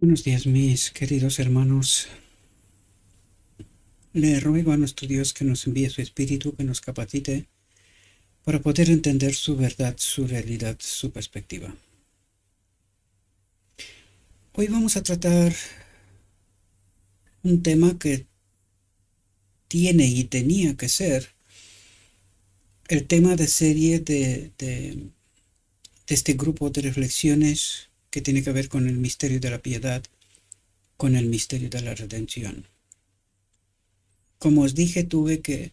Buenos días, mis queridos hermanos. Le ruego a nuestro Dios que nos envíe su Espíritu, que nos capacite para poder entender su verdad, su realidad, su perspectiva. Hoy vamos a tratar un tema que tiene y tenía que ser el tema de serie de este grupo de reflexiones que tiene que ver con el misterio de la piedad, con el misterio de la redención. Como os dije, tuve que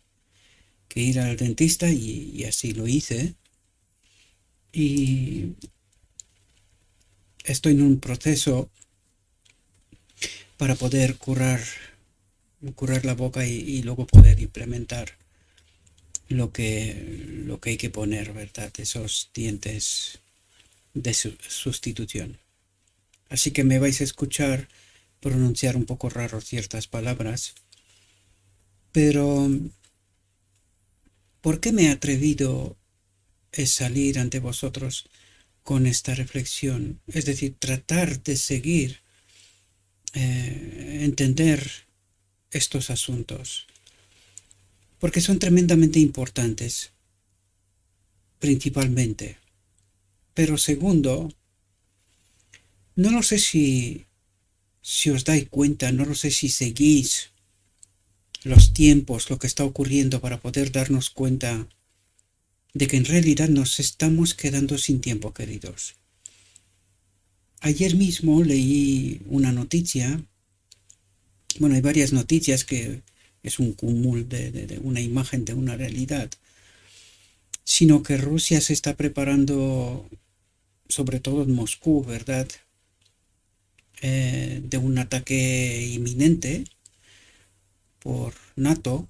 ir al dentista y así lo hice. Y estoy en un proceso para poder curar la boca y luego poder implementar lo que hay que poner, ¿verdad? Esos dientes de sustitución. Así que me vais a escuchar pronunciar un poco raro ciertas palabras, pero ¿por qué me he atrevido a salir ante vosotros con esta reflexión? Es decir, tratar de seguir, entender estos asuntos, porque son tremendamente importantes, principalmente. Pero segundo, no lo sé si os dais cuenta, no lo sé si seguís los tiempos, lo que está ocurriendo para poder darnos cuenta de que en realidad nos estamos quedando sin tiempo, queridos. Ayer mismo leí una noticia, bueno, hay varias noticias que es un cúmulo de una imagen de una realidad, sino que Rusia se está preparando, sobre todo en Moscú, ¿verdad?, de un ataque inminente por NATO,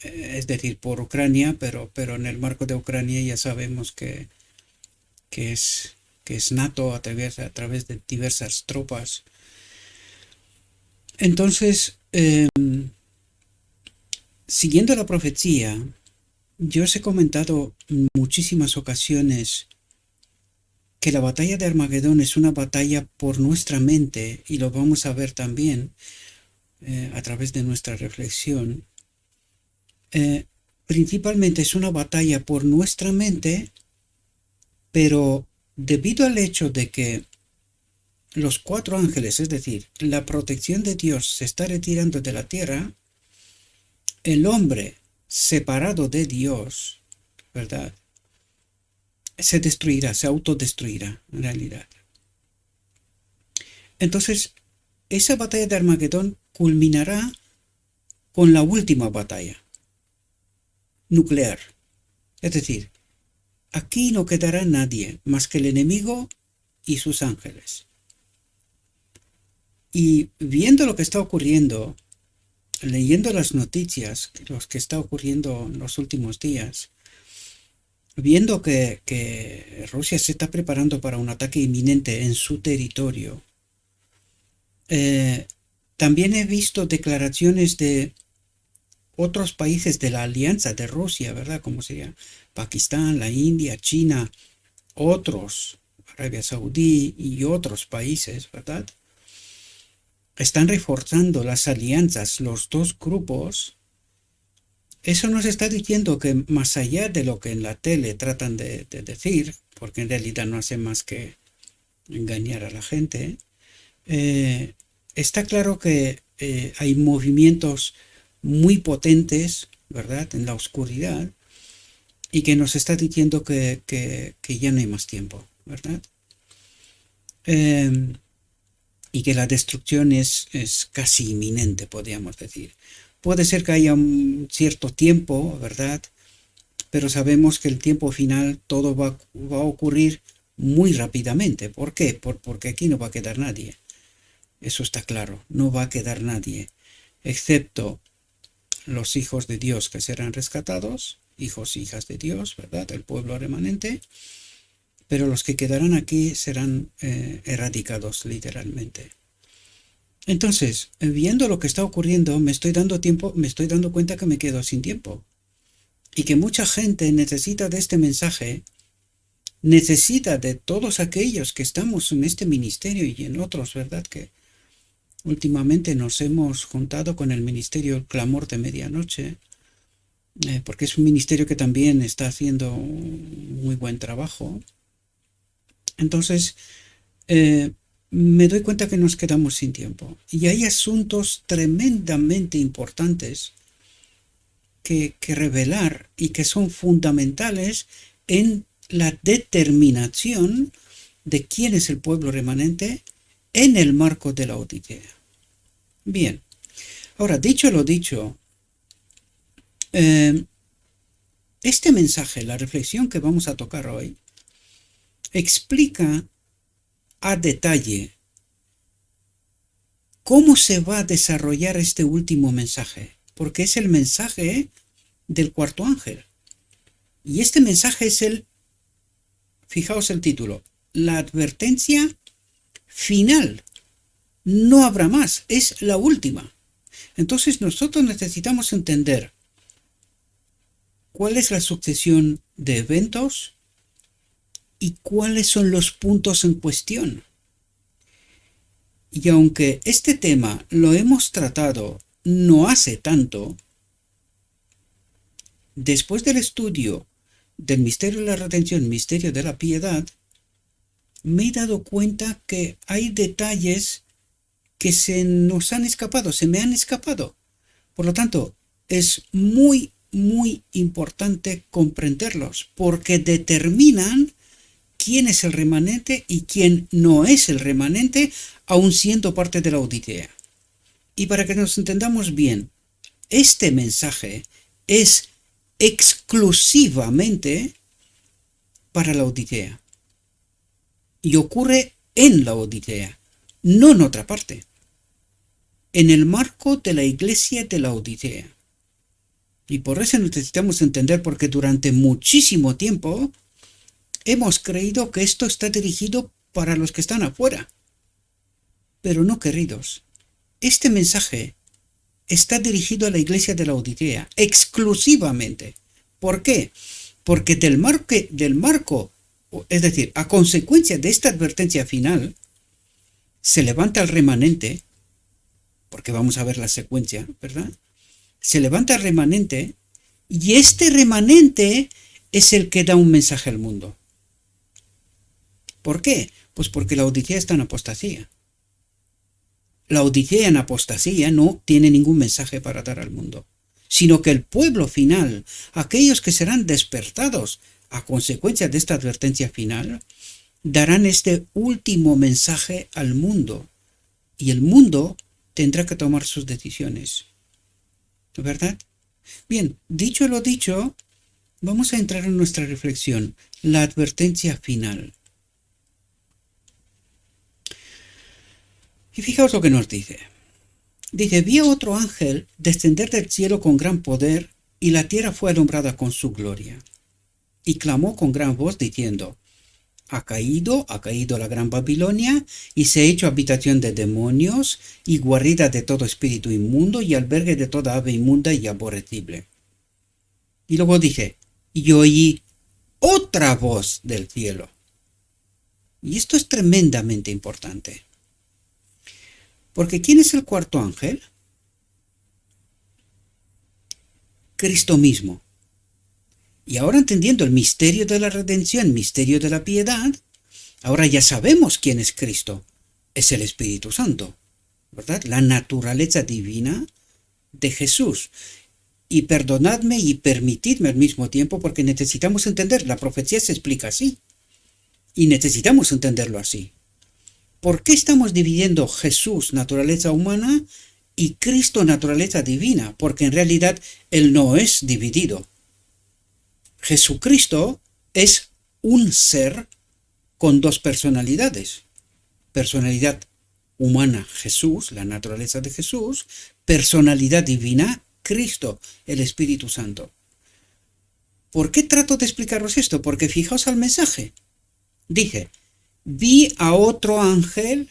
es decir, por Ucrania, pero en el marco de Ucrania ya sabemos que es, que es NATO a través de diversas tropas. Entonces, siguiendo la profecía, yo os he comentado en muchísimas ocasiones que la batalla de Armagedón es una batalla por nuestra mente, y lo vamos a ver también a través de nuestra reflexión. Principalmente es una batalla por nuestra mente, pero debido al hecho de que los cuatro ángeles, es decir, la protección de Dios, se está retirando de la tierra, el hombre separado de Dios, ¿verdad?, se destruirá, se autodestruirá en realidad. Entonces, esa batalla de Armagedón culminará con la última batalla nuclear. Es decir, aquí no quedará nadie más que el enemigo y sus ángeles. Y viendo lo que está ocurriendo, leyendo las noticias, lo que está ocurriendo en los últimos días, viendo que Rusia se está preparando para un ataque inminente en su territorio, también he visto declaraciones de otros países de la alianza de Rusia, ¿verdad? Como sería Pakistán, la India, China, otros, Arabia Saudí y otros países, ¿verdad? Están reforzando las alianzas, los dos grupos. Eso nos está diciendo que más allá de lo que en la tele tratan de decir, porque en realidad no hace más que engañar a la gente, está claro que hay movimientos muy potentes, ¿verdad?, en la oscuridad, y que nos está diciendo que ya no hay más tiempo, ¿verdad? Y que la destrucción es casi inminente, podríamos decir. Puede ser que haya un cierto tiempo, ¿verdad?, pero sabemos que el tiempo final todo va a ocurrir muy rápidamente. ¿Por qué? Porque aquí no va a quedar nadie. Eso está claro, no va a quedar nadie, excepto los hijos de Dios que serán rescatados, hijos e hijas de Dios, ¿verdad?, el pueblo remanente, pero los que quedarán aquí serán erradicados literalmente. Entonces, viendo lo que está ocurriendo, me estoy dando cuenta que me quedo sin tiempo y que mucha gente necesita de este mensaje necesita de todos aquellos que estamos en este ministerio y en otros, ¿verdad? Que últimamente nos hemos juntado con el ministerio El Clamor de Medianoche, porque es un ministerio que también está haciendo muy buen trabajo. Entonces, me doy cuenta que nos quedamos sin tiempo. Y hay asuntos tremendamente importantes que revelar y que son fundamentales en la determinación de quién es el pueblo remanente en el marco de la Odisea. Bien, ahora, dicho lo dicho, este mensaje, la reflexión que vamos a tocar hoy, explica a detalle cómo se va a desarrollar este último mensaje, porque es el mensaje del cuarto ángel. Y este mensaje es fijaos el título, la advertencia final. No habrá más, es la última. Entonces nosotros necesitamos entender cuál es la sucesión de eventos y cuáles son los puntos en cuestión. Y aunque este tema lo hemos tratado no hace tanto, después del estudio del misterio de la redención, misterio de la piedad, me he dado cuenta que hay detalles que se nos han escapado, se me han escapado. Por lo tanto, es muy, muy importante comprenderlos, porque determinan quién es el remanente y quién no es el remanente, aun siendo parte de la Odisea. Y para que nos entendamos bien, este mensaje es exclusivamente para la Odisea. Y ocurre en la Odisea, no en otra parte. En el marco de la iglesia de la Odisea. Y por eso necesitamos entender, porque durante muchísimo tiempo hemos creído que esto está dirigido para los que están afuera. Pero no, queridos. Este mensaje está dirigido a la iglesia de la Odisea, exclusivamente. ¿Por qué? Porque del marco, es decir, a consecuencia de esta advertencia final, se levanta el remanente, porque vamos a ver la secuencia, ¿verdad? Se levanta el remanente, y este remanente es el que da un mensaje al mundo. ¿Por qué? Pues porque la Odisea está en apostasía. La Odisea en apostasía no tiene ningún mensaje para dar al mundo, sino que el pueblo final, aquellos que serán despertados a consecuencia de esta advertencia final, darán este último mensaje al mundo, y el mundo tendrá que tomar sus decisiones. ¿Verdad? Bien, dicho lo dicho, vamos a entrar en nuestra reflexión, la advertencia final. Y fijaos lo que nos dice. Dice, vi a otro ángel descender del cielo con gran poder, y la tierra fue alumbrada con su gloria. Y clamó con gran voz diciendo, ha caído la gran Babilonia, y se ha hecho habitación de demonios, y guarida de todo espíritu inmundo, y albergue de toda ave inmunda y aborrecible. Y luego dice, y oí otra voz del cielo. Y esto es tremendamente importante. Porque ¿quién es el cuarto ángel? Cristo mismo. Y ahora, entendiendo el misterio de la redención, misterio de la piedad, ahora ya sabemos quién es Cristo. Es el Espíritu Santo, ¿verdad? La naturaleza divina de Jesús. Y perdonadme y permitidme al mismo tiempo, porque necesitamos entender, la profecía se explica así. Y necesitamos entenderlo así. ¿Por qué estamos dividiendo Jesús, naturaleza humana, y Cristo, naturaleza divina? Porque en realidad Él no es dividido. Jesucristo es un ser con dos personalidades. Personalidad humana, Jesús, la naturaleza de Jesús. Personalidad divina, Cristo, el Espíritu Santo. ¿Por qué trato de explicaros esto? Porque fijaos al mensaje. Dice, vi a otro ángel,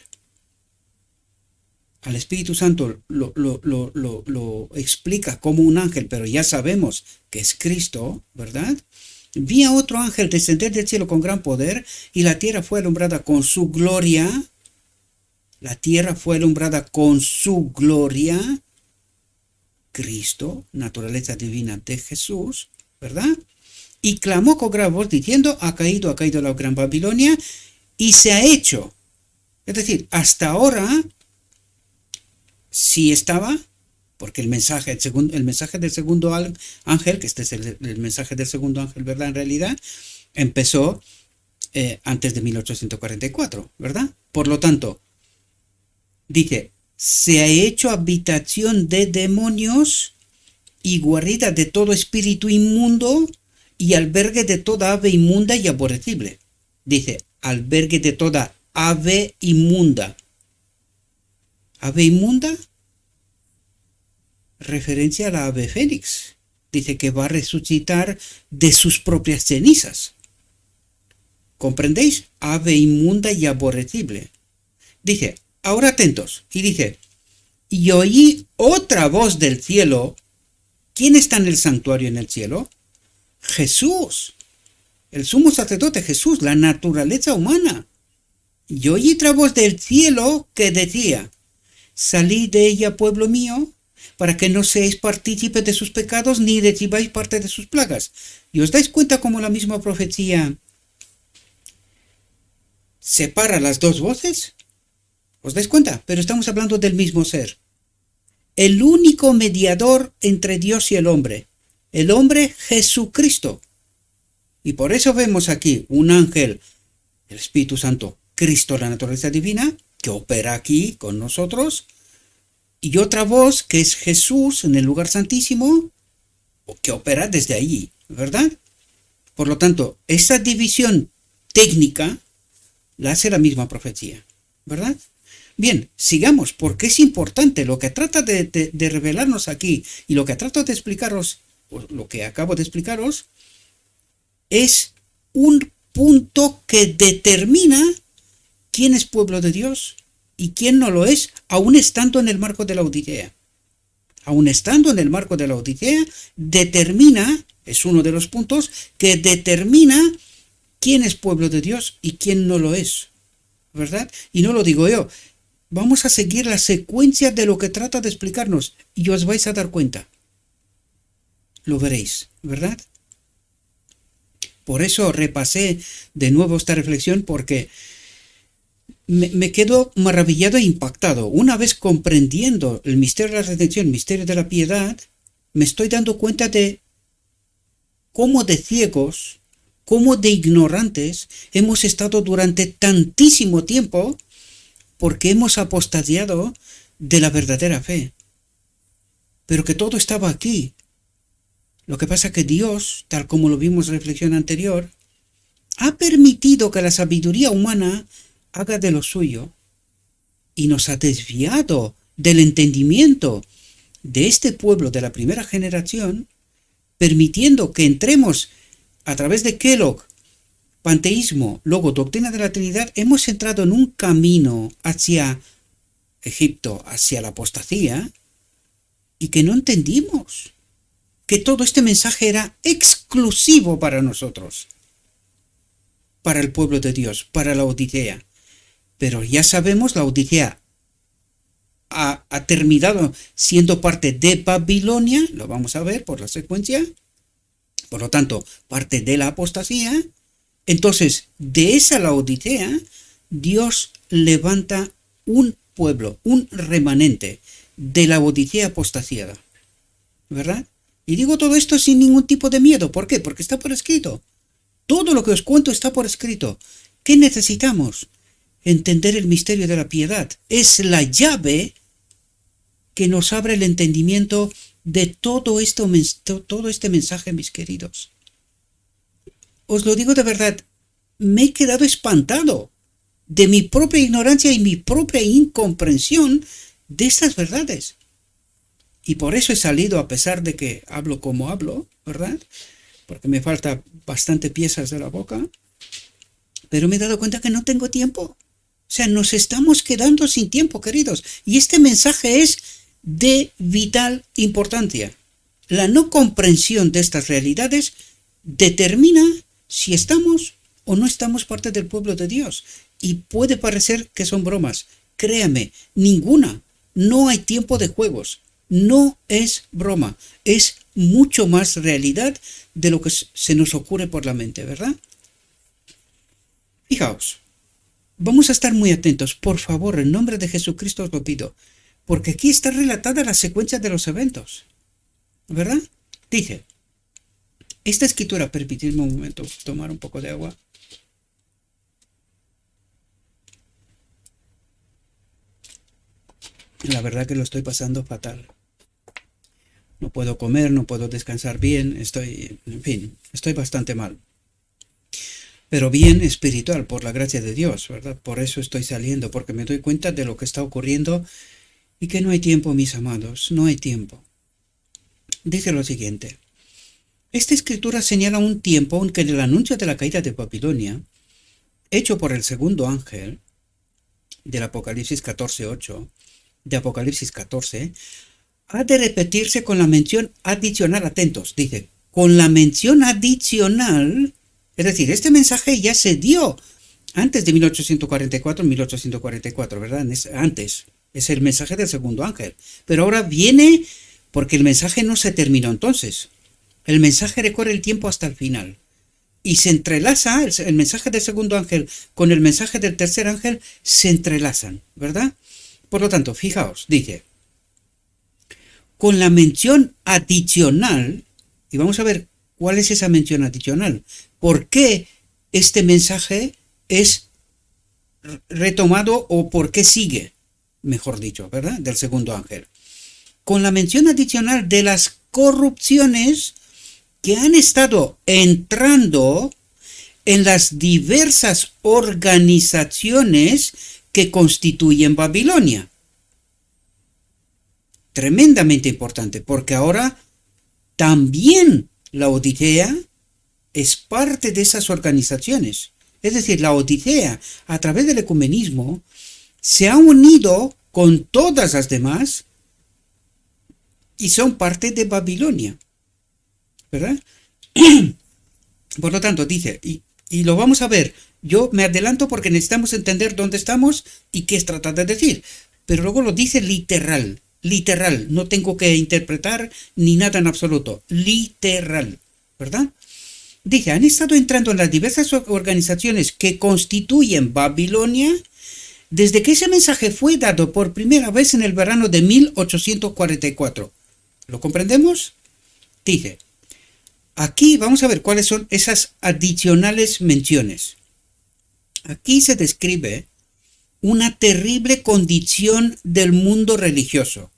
al Espíritu Santo lo explica como un ángel, pero ya sabemos que es Cristo, ¿verdad? Vi a otro ángel descender del cielo con gran poder, y la tierra fue alumbrada con su gloria. La tierra fue alumbrada con su gloria. Cristo, naturaleza divina de Jesús, ¿verdad? Y clamó con gran voz diciendo, ha caído la gran Babilonia, y se ha hecho. Es decir, hasta ahora sí estaba, porque el mensaje del segundo ángel, que este es el mensaje del segundo ángel, ¿verdad? En realidad, empezó antes de 1844, ¿verdad? Por lo tanto, dice, se ha hecho habitación de demonios y guarida de todo espíritu inmundo y albergue de toda ave inmunda y aborrecible. Dice, albergue de toda ave inmunda. ¿Ave inmunda? Referencia a la ave fénix. Dice que va a resucitar de sus propias cenizas. ¿Comprendéis? Ave inmunda y aborrecible. Dice, ahora atentos. Y dice, y oí otra voz del cielo. ¿Quién está en el santuario en el cielo? Jesús. El sumo sacerdote Jesús, la naturaleza humana. Y oí otra voz del cielo que decía, salid de ella, pueblo mío, para que no seáis partícipes de sus pecados ni recibáis parte de sus plagas. ¿Y os dais cuenta cómo la misma profecía separa las dos voces? ¿Os dais cuenta? Pero estamos hablando del mismo ser. El único mediador entre Dios y el hombre Jesucristo. Y por eso vemos aquí un ángel, el Espíritu Santo, Cristo, la naturaleza divina, que opera aquí con nosotros, y otra voz que es Jesús en el lugar santísimo, que opera desde allí, ¿verdad? Por lo tanto, esa división técnica la hace la misma profecía, ¿verdad? Bien, sigamos, porque es importante lo que trata de revelarnos aquí y lo que trato de explicaros, lo que acabo de explicaros, es un punto que determina quién es pueblo de Dios y quién no lo es, aún estando en el marco de la Odisea. Aún estando en el marco de la Odisea, determina, es uno de los puntos que determina quién es pueblo de Dios y quién no lo es, ¿verdad? Y no lo digo yo. Vamos a seguir la secuencia de lo que trata de explicarnos y os vais a dar cuenta. Lo veréis, ¿verdad? Por eso repasé de nuevo esta reflexión, porque me quedo maravillado e impactado. Una vez comprendiendo el misterio de la redención, el misterio de la piedad, me estoy dando cuenta de cómo de ciegos, cómo de ignorantes hemos estado durante tantísimo tiempo, porque hemos apostasiado de la verdadera fe. Pero que todo estaba aquí. Lo que pasa es que Dios, tal como lo vimos en la reflexión anterior, ha permitido que la sabiduría humana haga de lo suyo y nos ha desviado del entendimiento de este pueblo de la primera generación, permitiendo que entremos a través de Kellogg, panteísmo, luego doctrina de la Trinidad. Hemos entrado en un camino hacia Egipto, hacia la apostasía, y que no entendimos que todo este mensaje era exclusivo para nosotros, para el pueblo de Dios, para la Odisea. Pero ya sabemos, la Odisea ha terminado siendo parte de Babilonia, lo vamos a ver por la secuencia, por lo tanto, parte de la apostasía. Entonces, de esa Laodicea, Dios levanta un pueblo, un remanente de la Odisea apostasiada, ¿verdad? Y digo todo esto sin ningún tipo de miedo. ¿Por qué? Porque está por escrito. Todo lo que os cuento está por escrito. ¿Qué necesitamos? Entender el misterio de la piedad. Es la llave que nos abre el entendimiento de todo este mensaje, mis queridos. Os lo digo de verdad, me he quedado espantado de mi propia ignorancia y mi propia incomprensión de estas verdades. Y por eso he salido, a pesar de que hablo como hablo, ¿verdad? Porque me falta bastante piezas de la boca. Pero me he dado cuenta que no tengo tiempo. O sea, nos estamos quedando sin tiempo, queridos. Y este mensaje es de vital importancia. La no comprensión de estas realidades determina si estamos o no estamos parte del pueblo de Dios. Y puede parecer que son bromas. Créame, ninguna. No hay tiempo de juegos. No es broma. Es mucho más realidad de lo que se nos ocurre por la mente, ¿verdad? Fijaos, vamos a estar muy atentos. Por favor, en nombre de Jesucristo os lo pido. Porque aquí está relatada la secuencia de los eventos. ¿Verdad? Dice, esta escritura, permitidme un momento tomar un poco de agua. La verdad que lo estoy pasando fatal. No puedo comer, no puedo descansar bien, en fin, estoy bastante mal. Pero bien espiritual, por la gracia de Dios, ¿verdad? Por eso estoy saliendo, porque me doy cuenta de lo que está ocurriendo y que no hay tiempo, mis amados, no hay tiempo. Dice lo siguiente. Esta escritura señala un tiempo en que el anuncio de la caída de Babilonia, hecho por el segundo ángel, del Apocalipsis 14:8, de Apocalipsis 14, ha de repetirse con la mención adicional, atentos, dice, con la mención adicional, es decir, este mensaje ya se dio antes de 1844, ¿verdad? Antes, es el mensaje del segundo ángel, pero ahora viene porque el mensaje no se terminó entonces, el mensaje recorre el tiempo hasta el final. Y se entrelaza, el mensaje del segundo ángel con el mensaje del tercer ángel se entrelazan, ¿verdad? Por lo tanto, fijaos, dice, con la mención adicional, y vamos a ver cuál es esa mención adicional, por qué este mensaje es retomado o por qué sigue, mejor dicho, ¿verdad? Del segundo ángel. Con la mención adicional de las corrupciones que han estado entrando en las diversas organizaciones que constituyen Babilonia. Tremendamente importante, porque ahora también la Odisea es parte de esas organizaciones. Es decir, la Odisea, a través del ecumenismo, se ha unido con todas las demás y son parte de Babilonia, ¿verdad? Por lo tanto, dice, y lo vamos a ver. Yo me adelanto porque necesitamos entender dónde estamos y qué es tratar de decir. Pero luego lo dice literal, no tengo que interpretar ni nada en absoluto, literal, ¿verdad? Dice, han estado entrando en las diversas organizaciones que constituyen Babilonia desde que ese mensaje fue dado por primera vez en el verano de 1844. ¿Lo comprendemos? Dice, aquí vamos a ver cuáles son esas adicionales menciones. Aquí se describe una terrible condición del mundo religioso.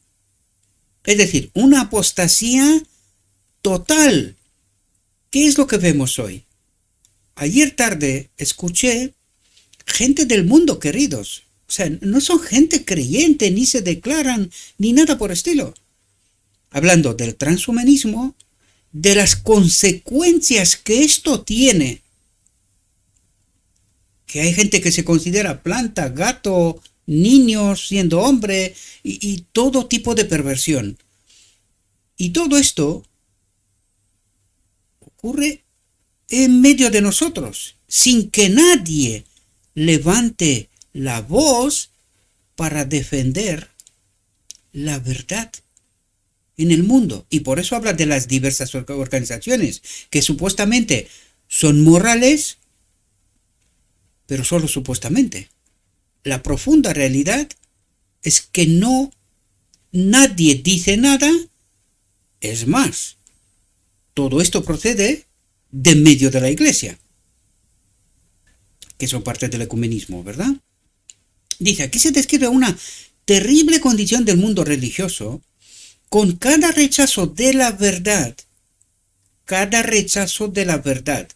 Es decir, una apostasía total. ¿Qué es lo que vemos hoy? Ayer tarde escuché gente del mundo, queridos. O sea, no son gente creyente, ni se declaran, ni nada por estilo. Hablando del transhumanismo, de las consecuencias que esto tiene. Que hay gente que se considera planta, gato, niños siendo hombre y todo tipo de perversión. Y todo esto ocurre en medio de nosotros, sin que nadie levante la voz para defender la verdad en el mundo. Y por eso habla de las diversas organizaciones que supuestamente son morales, pero solo supuestamente. La profunda realidad es que nadie dice nada. Es más, todo esto procede de medio de la iglesia, que son parte del ecumenismo, ¿verdad? Dice, aquí se describe una terrible condición del mundo religioso con cada rechazo de la verdad. Cada rechazo de la verdad.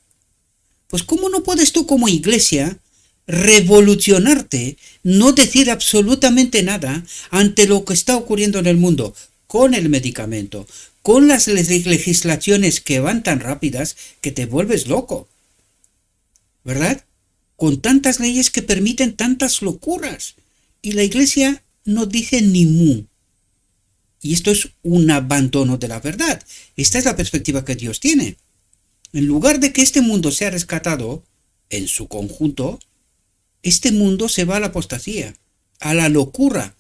Pues ¿cómo no puedes tú como iglesia revolucionarte, no decir absolutamente nada ante lo que está ocurriendo en el mundo, con el medicamento, con las legislaciones que van tan rápidas que te vuelves loco, ¿verdad? Con tantas leyes que permiten tantas locuras y la iglesia no dice ni mu. Y esto es un abandono de la verdad. Esta es la perspectiva que Dios tiene. En lugar de que este mundo sea rescatado en su conjunto, este mundo se va a la apostasía, a la locura.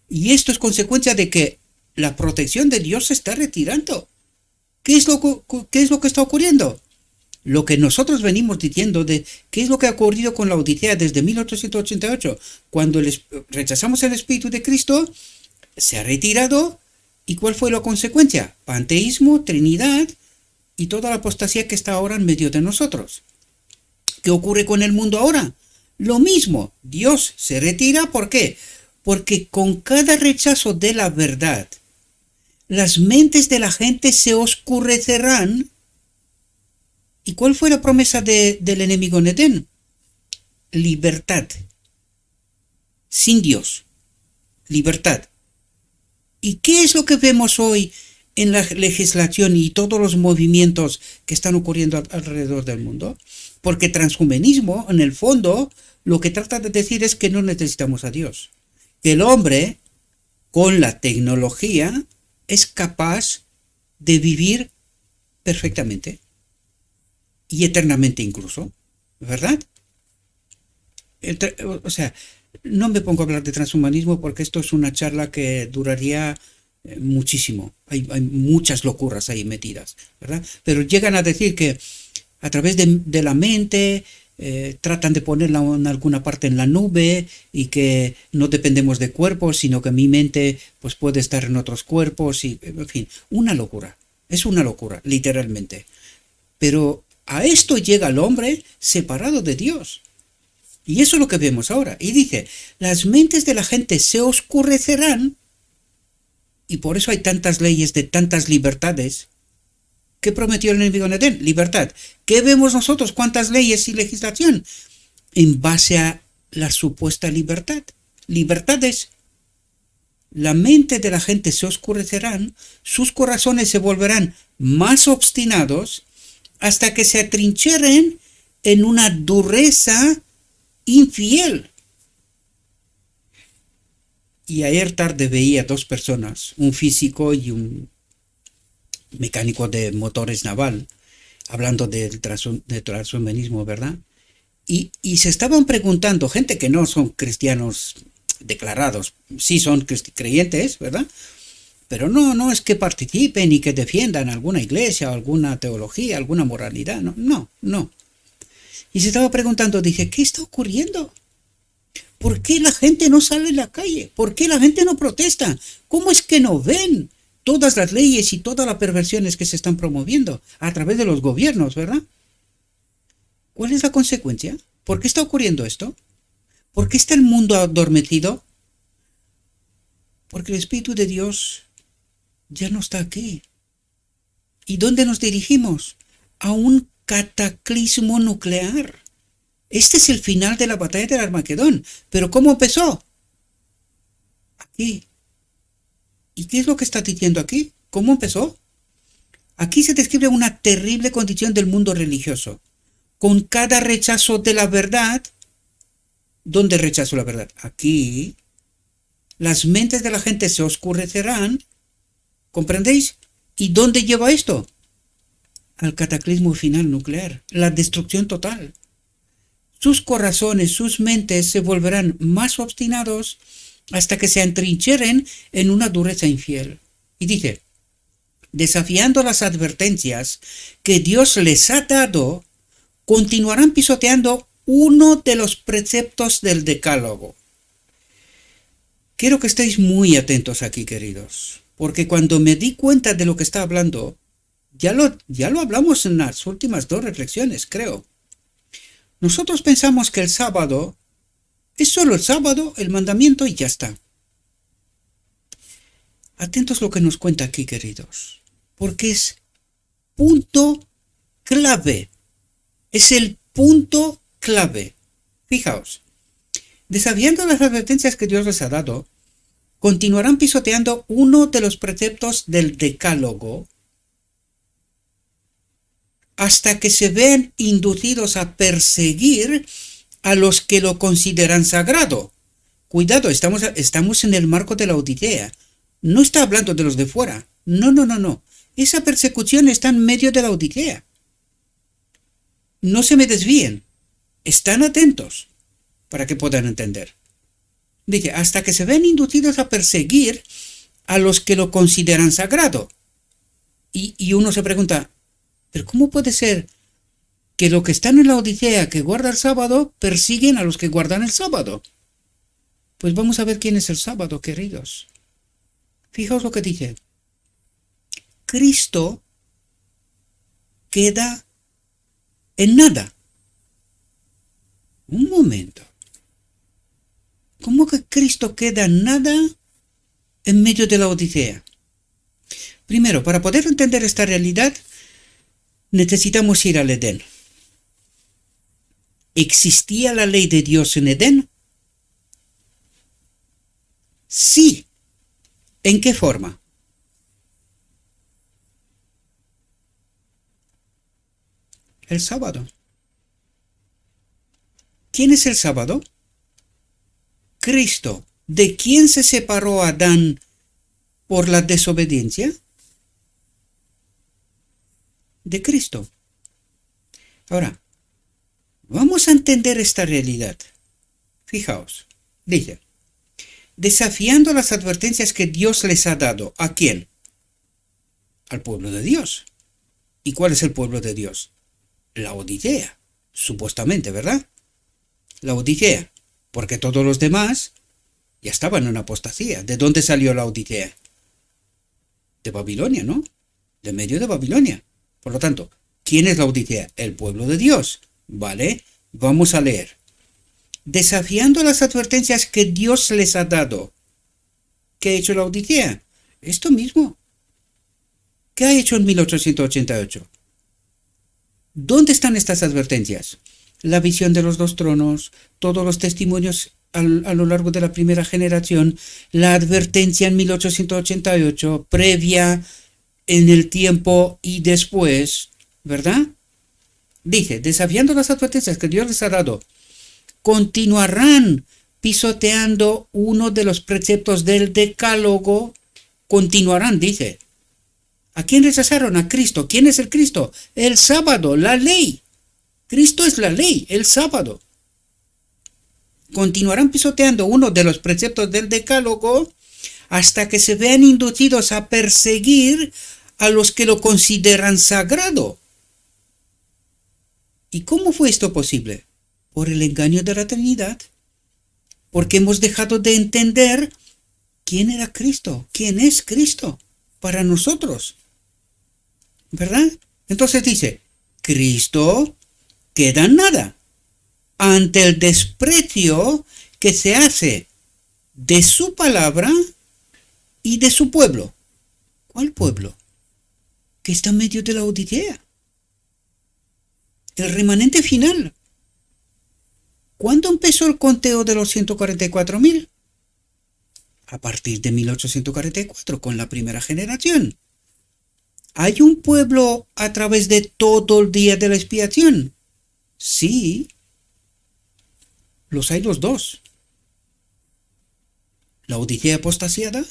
Y esto es consecuencia de que la protección de Dios se está retirando. ¿Qué es lo que está ocurriendo? Lo que nosotros venimos diciendo de qué es lo que ha ocurrido con la Odisea desde 1888, cuando rechazamos el Espíritu de Cristo, se ha retirado. ¿Y cuál fue la consecuencia? Panteísmo, Trinidad y toda la apostasía que está ahora en medio de nosotros. ¿Qué ocurre con el mundo ahora? Lo mismo, Dios se retira. ¿Por qué? Porque con cada rechazo de la verdad, las mentes de la gente se oscurecerán. ¿Y cuál fue la promesa del enemigo en Edén? Libertad. Sin Dios. Libertad. ¿Y qué es lo que vemos hoy en la legislación y todos los movimientos que están ocurriendo alrededor del mundo? Porque transhumanismo, en el fondo, lo que trata de decir es que no necesitamos a Dios. Que el hombre, con la tecnología, es capaz de vivir perfectamente. Y eternamente incluso, ¿verdad? O sea, no me pongo a hablar de transhumanismo porque esto es una charla que duraría muchísimo. Hay muchas locuras ahí metidas, ¿verdad? Pero llegan a decir que a través de la mente tratan de ponerla en alguna parte en la nube y que no dependemos de cuerpos, sino que mi mente pues puede estar en otros cuerpos y, en fin, una locura. Es una locura, literalmente. Pero a esto llega el hombre separado de Dios. Y eso es lo que vemos ahora. Y dice, las mentes de la gente se oscurecerán, y por eso hay tantas leyes de tantas libertades. ¿Qué prometió el enemigo en Edén? Libertad. ¿Qué vemos nosotros? ¿Cuántas leyes y legislación? En base a la supuesta libertad. Libertades. La mente de la gente se oscurecerán, sus corazones se volverán más obstinados, hasta que se atrincheren en una dureza infiel. Y ayer tarde veía dos personas, un físico y un mecánico de motores naval, hablando del transhumanismo, ¿verdad? Y se estaban preguntando, gente que no son cristianos declarados, sí son creyentes, ¿verdad? Pero no es que participen y que defiendan alguna iglesia, alguna teología, alguna moralidad, no. Y se estaba preguntando, dije, ¿qué está ocurriendo? ¿Por qué la gente no sale a la calle? ¿Por qué la gente no protesta? ¿Cómo es que no ven todas las leyes y todas las perversiones que se están promoviendo a través de los gobiernos, ¿verdad? ¿Cuál es la consecuencia? ¿Por qué está ocurriendo esto? ¿Por qué está el mundo adormecido? Porque el Espíritu de Dios ya no está aquí. ¿Y dónde nos dirigimos? A un cataclismo nuclear. Este es el final de la batalla del Armagedón. ¿Pero cómo empezó? Aquí. ¿Y qué es lo que está diciendo aquí? ¿Cómo empezó? Aquí se describe una terrible condición del mundo religioso. Con cada rechazo de la verdad. ¿Dónde rechazo la verdad? Aquí. Las mentes de la gente se oscurecerán. ¿Comprendéis? ¿Y dónde lleva esto? Al cataclismo final nuclear, la destrucción total. Sus corazones, sus mentes se volverán más obstinados hasta que se atrincheren en una dureza infiel. Y dice, desafiando las advertencias que Dios les ha dado, continuarán pisoteando uno de los preceptos del Decálogo. Quiero que estéis muy atentos aquí, queridos, porque cuando me di cuenta de lo que está hablando, ya lo hablamos en las últimas dos reflexiones, creo. Nosotros pensamos que el sábado es solo el sábado, el mandamiento y ya está. Atentos a lo que nos cuenta aquí, queridos, porque es punto clave. Es el punto clave. Fijaos, desafiando las advertencias que Dios les ha dado, continuarán pisoteando uno de los preceptos del Decálogo hasta que se vean inducidos a perseguir a los que lo consideran sagrado. Cuidado, estamos en el marco de la Odisea. No está hablando de los de fuera. No. Esa persecución está en medio de la Odisea. no se me desvíen, están atentos para que puedan entender. Dice, hasta que se ven inducidos a perseguir a los que lo consideran sagrado. Y uno se pregunta, ¿pero cómo puede ser que los que están en la Odisea, que guarda el sábado, persiguen a los que guardan el sábado? Pues vamos a ver quién es el sábado, queridos. Fijaos lo que dice. Cristo queda en nada. Un momento. ¿Cómo que Cristo queda en nada en medio de la Odisea? Primero, para poder entender esta realidad, necesitamos ir al Edén. ¿Existía la ley de Dios en Edén? Sí. ¿En qué forma? El sábado. ¿Quién es el sábado? Cristo. ¿De quién se separó Adán por la desobediencia? De Cristo. Ahora, vamos a entender esta realidad. Fijaos, dice, desafiando las advertencias que Dios les ha dado. ¿A quién? Al pueblo de Dios. ¿Y cuál es el pueblo de Dios? La Odisea, supuestamente, ¿verdad? La Odisea, porque todos los demás ya estaban en apostasía. ¿De dónde salió la Odisea? De Babilonia, ¿no? De medio de Babilonia. Por lo tanto, ¿quién es la Odisea? El pueblo de Dios. ¿Vale? Vamos a leer. Desafiando las advertencias que Dios les ha dado. ¿Qué ha hecho la Odisea? Esto mismo. ¿Qué ha hecho en 1888? ¿Dónde están estas advertencias? La visión de los dos tronos, todos los testimonios a lo largo de la primera generación, la advertencia en 1888, previa en el tiempo y después, ¿verdad? Dice, desafiando las advertencias que Dios les ha dado, continuarán pisoteando uno de los preceptos del decálogo, continuarán, dice. ¿A quién rechazaron? A Cristo. ¿Quién es el Cristo? El sábado, la ley. Cristo es la ley, el sábado. Continuarán pisoteando uno de los preceptos del decálogo hasta que se vean inducidos a perseguir a los que lo consideran sagrado. ¿Y cómo fue esto posible? Por el engaño de la Trinidad. Porque hemos dejado de entender quién era Cristo, quién es Cristo para nosotros. ¿Verdad? Entonces dice, Cristo queda en nada ante el desprecio que se hace de su palabra y de su pueblo. ¿Cuál pueblo? Que está en medio de la Odisea. El remanente final. ¿Cuándo empezó el conteo de los 144.000? A partir de 1844, con la primera generación. ¿Hay un pueblo a través de todo el día de la expiación? Sí. Los hay los dos. La Odisea apostasiada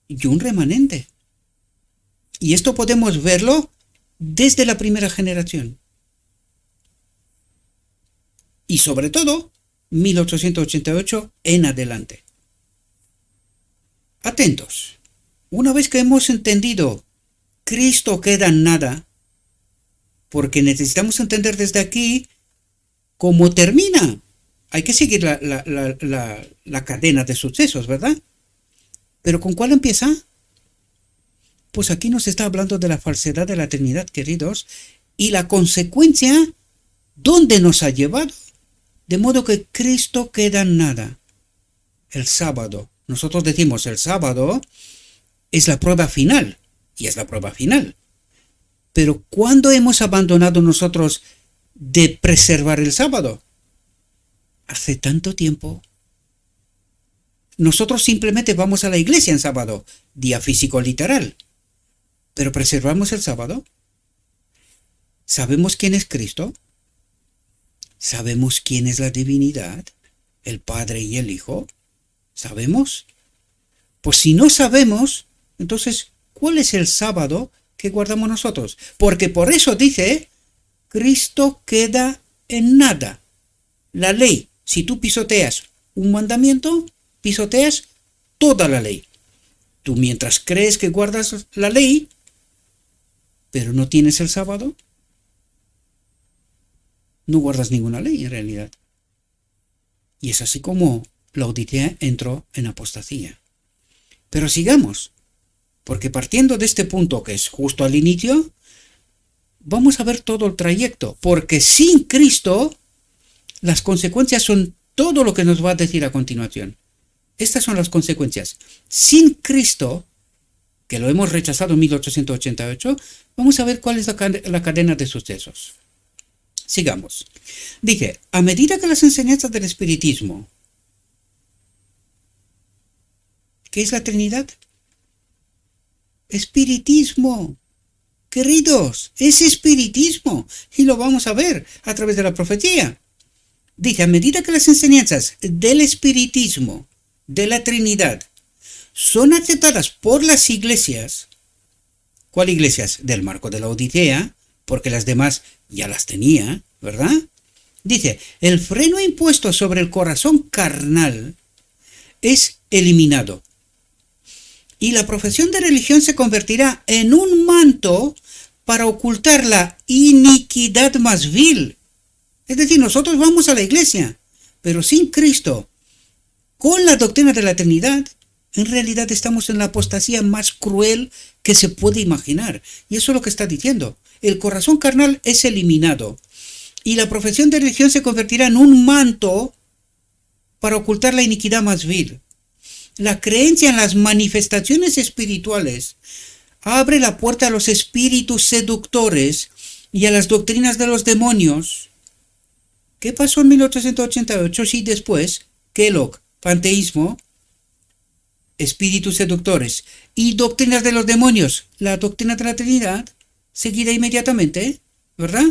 y un remanente. Y esto podemos verlo desde la primera generación. Y sobre todo, 1888 en adelante. Atentos. Una vez que hemos entendido Cristo queda en nada, porque necesitamos entender desde aquí cómo termina. Hay que seguir la cadena de sucesos, ¿verdad? ¿Pero con cuál empieza? Pues aquí nos está hablando de la falsedad de la Trinidad, queridos, y la consecuencia, ¿dónde nos ha llevado? De modo que Cristo queda en nada. El sábado. Nosotros decimos el sábado es la prueba final. Y es la prueba final. Pero ¿cuándo hemos abandonado nosotros de preservar el sábado? Hace tanto tiempo. Nosotros simplemente vamos a la iglesia en sábado, día físico literal. ¿Pero preservamos el sábado? ¿Sabemos quién es Cristo? ¿Sabemos quién es la divinidad? ¿El Padre y el Hijo? ¿Sabemos? Pues si no sabemos, entonces, ¿cuál es el sábado que guardamos nosotros? Porque por eso dice, Cristo queda en nada. La ley, si tú pisoteas un mandamiento, pisoteas toda la ley. Tú mientras crees que guardas la ley, pero no tienes el sábado, no guardas ninguna ley en realidad. Y es así como Laodicea entró en apostasía. Pero sigamos, porque partiendo de este punto que es justo al inicio, vamos a ver todo el trayecto, porque sin Cristo las consecuencias son todo lo que nos va a decir a continuación. Estas son las consecuencias. Sin Cristo, que lo hemos rechazado en 1888, vamos a ver cuál es la cadena de sucesos. Sigamos. Dije, a medida que las enseñanzas del espiritismo, ¿qué es la Trinidad? Espiritismo. Queridos, es espiritismo. Y lo vamos a ver a través de la profecía. Dije, a medida que las enseñanzas del espiritismo, de la Trinidad, son aceptadas por las iglesias. ¿Cuál iglesias? Del marco de la Odisea, porque las demás ya las tenía, ¿verdad? Dice, el freno impuesto sobre el corazón carnal es eliminado. Y la profesión de religión se convertirá en un manto para ocultar la iniquidad más vil. Es decir, nosotros vamos a la iglesia, pero sin Cristo, con la doctrina de la Trinidad, en realidad estamos en la apostasía más cruel que se puede imaginar. Y eso es lo que está diciendo. El corazón carnal es eliminado. Y la profesión de religión se convertirá en un manto para ocultar la iniquidad más vil. La creencia en las manifestaciones espirituales abre la puerta a los espíritus seductores y a las doctrinas de los demonios. ¿Qué pasó en 1888 si después Kellogg, panteísmo, espíritus seductores y doctrinas de los demonios, la doctrina de la Trinidad, seguida inmediatamente, ¿verdad?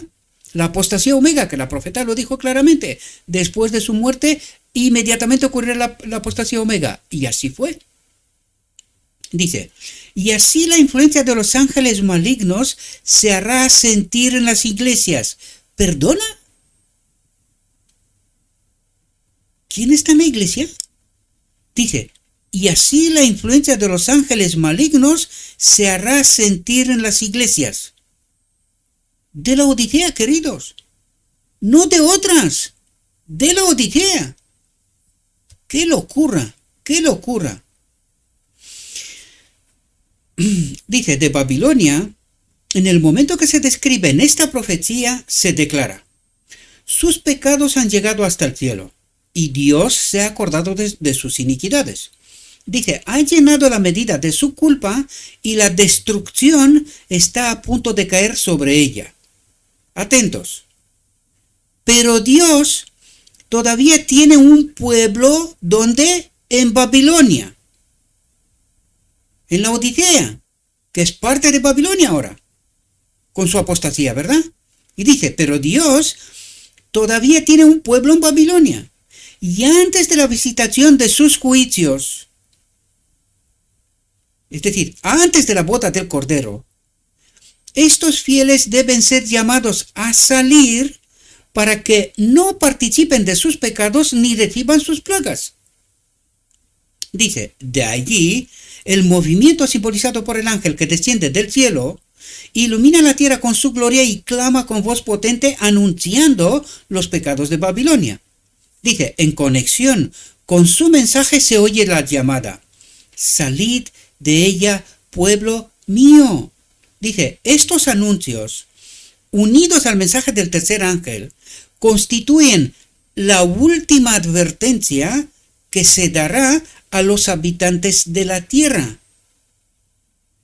La apostasía omega, que la profeta lo dijo claramente, después de su muerte, inmediatamente ocurrirá la apostasía omega. Y así fue. Dice, y así la influencia de los ángeles malignos se hará sentir en las iglesias. ¿Perdona? ¿Quién está en la iglesia? Dice, y así la influencia de los ángeles malignos se hará sentir en las iglesias. De la Odisea, queridos. No de otras. De la Odisea. ¡Qué locura! ¡Qué locura! Dice, de Babilonia, en el momento que se describe en esta profecía, se declara, sus pecados han llegado hasta el cielo, y Dios se ha acordado de sus iniquidades. Dice, ha llenado la medida de su culpa, y la destrucción está a punto de caer sobre ella. Atentos. Pero Dios todavía tiene un pueblo, ¿dónde? En Babilonia. En la Odisea, que es parte de Babilonia ahora, con su apostasía, ¿verdad? Y dice, pero Dios todavía tiene un pueblo en Babilonia. Y antes de la visitación de sus juicios, es decir, antes de la boda del Cordero, estos fieles deben ser llamados a salir para que no participen de sus pecados ni reciban sus plagas. Dice, de allí, el movimiento simbolizado por el ángel que desciende del cielo, ilumina la tierra con su gloria y clama con voz potente anunciando los pecados de Babilonia. Dice, en conexión con su mensaje se oye la llamada, salid de ella, pueblo mío. Dice, estos anuncios, unidos al mensaje del tercer ángel, constituyen la última advertencia que se dará a los habitantes de la tierra.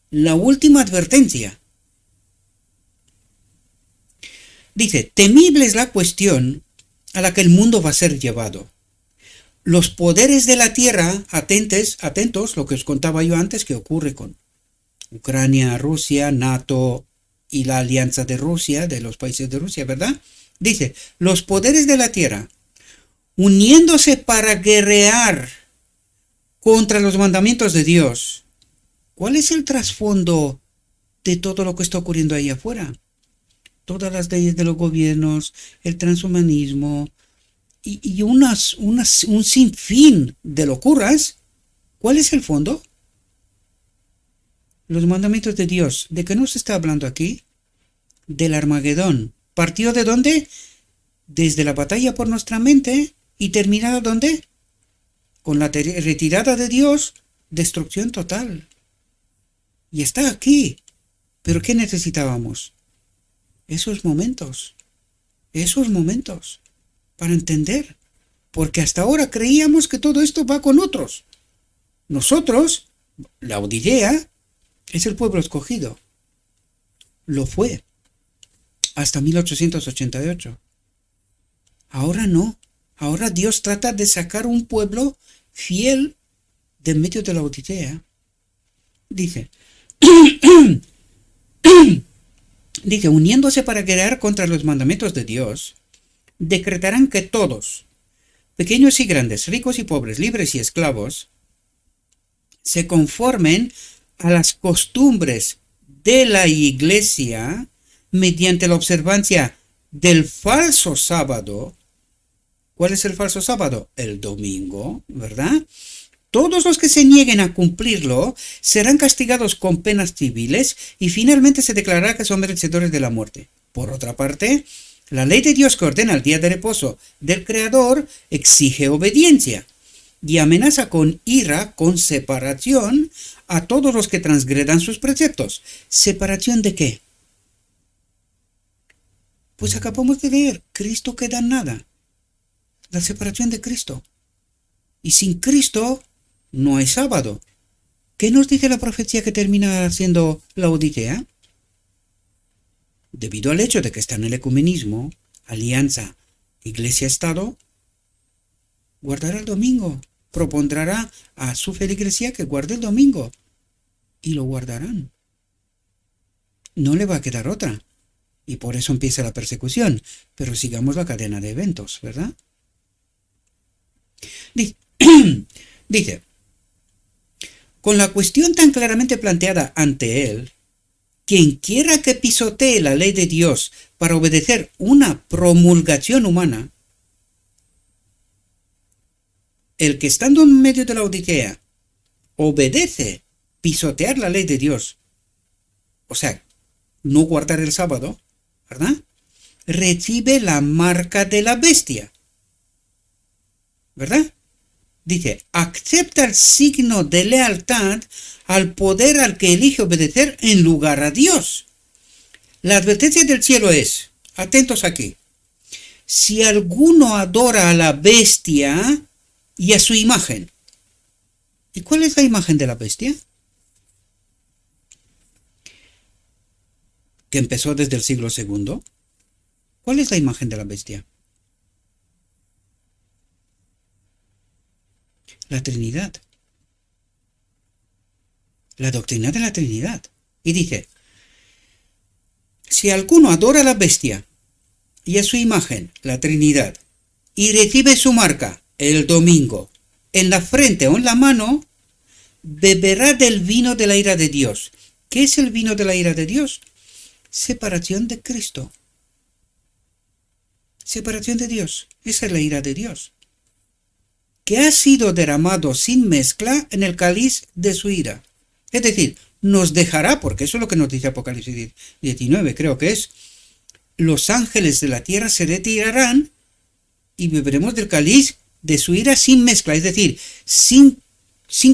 La última advertencia. Dice, temible es la cuestión a la que el mundo va a ser llevado. Los poderes de la tierra, atentos, lo que os contaba yo antes que ocurre con Ucrania, Rusia, NATO y la alianza de Rusia, de los países de Rusia, ¿verdad? Dice, los poderes de la tierra, uniéndose para guerrear contra los mandamientos de Dios. ¿Cuál es el trasfondo de todo lo que está ocurriendo ahí afuera? todas las leyes de los gobiernos, el transhumanismo y un sinfín de locuras. ¿Cuál es el fondo? Los mandamientos de Dios. ¿De qué nos está hablando aquí? Del Armagedón. ¿Partió de dónde? Desde la batalla por nuestra mente y terminada ¿dónde? Con la retirada de Dios, destrucción total. Y está aquí. ¿Pero qué necesitábamos? Esos momentos para entender. Porque hasta ahora creíamos que todo esto va con otros. Nosotros, la Odisea, es el pueblo escogido. Lo fue. Hasta 1888. Ahora no. Ahora Dios trata de sacar un pueblo fiel de en medio de la Odisea. Dice, uniéndose para guerrear contra los mandamientos de Dios, decretarán que todos, pequeños y grandes, ricos y pobres, libres y esclavos, se conformen a las costumbres de la Iglesia mediante la observancia del falso sábado. ¿Cuál es el falso sábado? El domingo, ¿verdad? Todos los que se nieguen a cumplirlo serán castigados con penas civiles y finalmente se declarará que son merecedores de la muerte. Por otra parte, la ley de Dios que ordena el día de reposo del Creador exige obediencia y amenaza con ira, con separación a todos los que transgredan sus preceptos. ¿Separación de qué? Pues acabamos de leer, Cristo queda en nada. La separación de Cristo. Y sin Cristo no hay sábado. ¿Qué nos dice la profecía que termina siendo la Odisea? Debido al hecho de que está en el ecumenismo, alianza, iglesia-estado, guardará el domingo. Propondrá a su feligresía que guarde el domingo. Y lo guardarán. No le va a quedar otra. Y por eso empieza la persecución. Pero sigamos la cadena de eventos, ¿verdad? Dice, con la cuestión tan claramente planteada ante él, quien quiera que pisotee la ley de Dios para obedecer una promulgación humana, el que estando en medio de la Odisea obedece pisotear la ley de Dios, o sea, no guardar el sábado, ¿verdad? Recibe la marca de la bestia, ¿verdad? Dice, acepta el signo de lealtad al poder al que elige obedecer en lugar a Dios. La advertencia del cielo es, atentos aquí, si alguno adora a la bestia y a su imagen. ¿Y cuál es la imagen de la bestia? Que empezó desde el siglo II. ¿Cuál es la imagen de la bestia? La Trinidad. La doctrina de la Trinidad. Y dice, si alguno adora a la bestia y a su imagen, la Trinidad, y recibe su marca, el domingo, en la frente o en la mano, beberá del vino de la ira de Dios. ¿Qué es el vino de la ira de Dios? Separación de Cristo. Separación de Dios. Esa es la ira de Dios. Que ha sido derramado sin mezcla en el cáliz de su ira. Es decir, nos dejará, porque eso es lo que nos dice Apocalipsis 19, creo que es, los ángeles de la tierra se retirarán y beberemos del cáliz de su ira sin mezcla, es decir, sin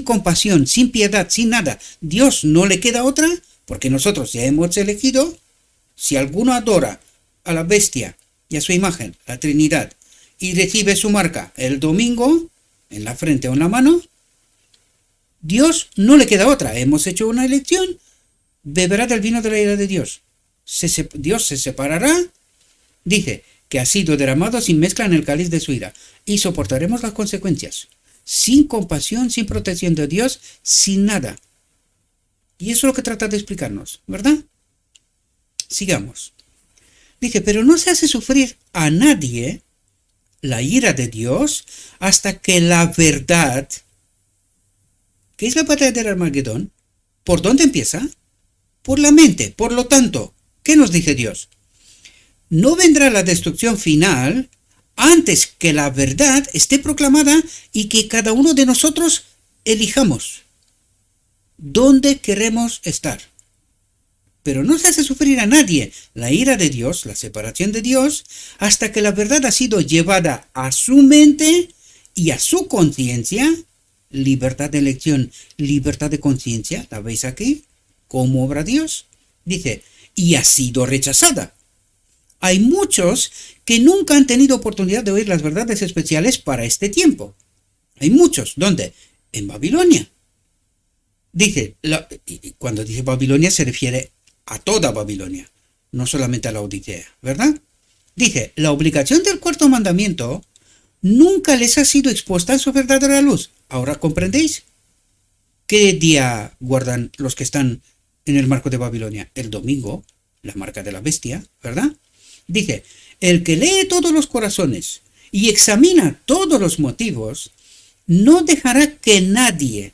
compasión, sin piedad, sin nada. Dios no le queda otra, porque nosotros ya hemos elegido, si alguno adora a la bestia y a su imagen, la Trinidad, y recibe su marca el domingo, en la frente o en la mano, Dios no le queda otra. Hemos hecho una elección, beberá del vino de la ira de Dios. Dios se separará, dice, que ha sido derramado sin mezcla en el cáliz de su ira, y soportaremos las consecuencias, sin compasión, sin protección de Dios, sin nada. Y eso es lo que trata de explicarnos, ¿verdad? Sigamos. Dice, pero no se hace sufrir a nadie la ira de Dios hasta que la verdad, ¿qué es la batalla del Armagedón? ¿Por dónde empieza? Por la mente. Por lo tanto, ¿qué nos dice Dios? no vendrá la destrucción final antes que la verdad esté proclamada y que cada uno de nosotros elijamos dónde queremos estar. Pero no se hace sufrir a nadie la ira de Dios, la separación de Dios, hasta que la verdad ha sido llevada a su mente y a su conciencia. Libertad de elección, libertad de conciencia, ¿la veis aquí? ¿Cómo obra Dios? Dice, y ha sido rechazada. Hay muchos que nunca han tenido oportunidad de oír las verdades especiales para este tiempo. Hay muchos. ¿Dónde? En Babilonia. Dice, cuando dice Babilonia se refiere a toda Babilonia, no solamente a la Odisea, ¿verdad? Dice, la obligación del cuarto mandamiento nunca les ha sido expuesta en su verdadera luz. ¿Ahora comprendéis? ¿Qué día guardan los que están en el marco de Babilonia? El domingo, la marca de la bestia, ¿verdad? Dice, el que lee todos los corazones y examina todos los motivos, no dejará que nadie,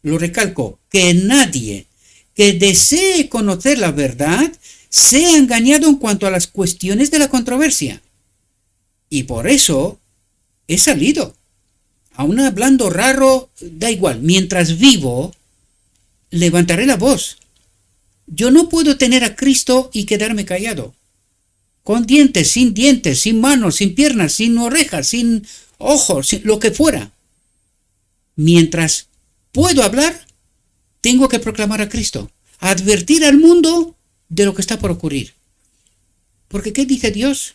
lo recalco, que nadie que desee conocer la verdad sea engañado en cuanto a las cuestiones de la controversia. Y por eso he salido. Aún hablando raro, da igual, mientras vivo, levantaré la voz. Yo no puedo tener a Cristo y quedarme callado. Con dientes, sin manos, sin piernas, sin orejas, sin ojos, sin lo que fuera. Mientras puedo hablar, tengo que proclamar a Cristo, advertir al mundo de lo que está por ocurrir. Porque ¿qué dice Dios?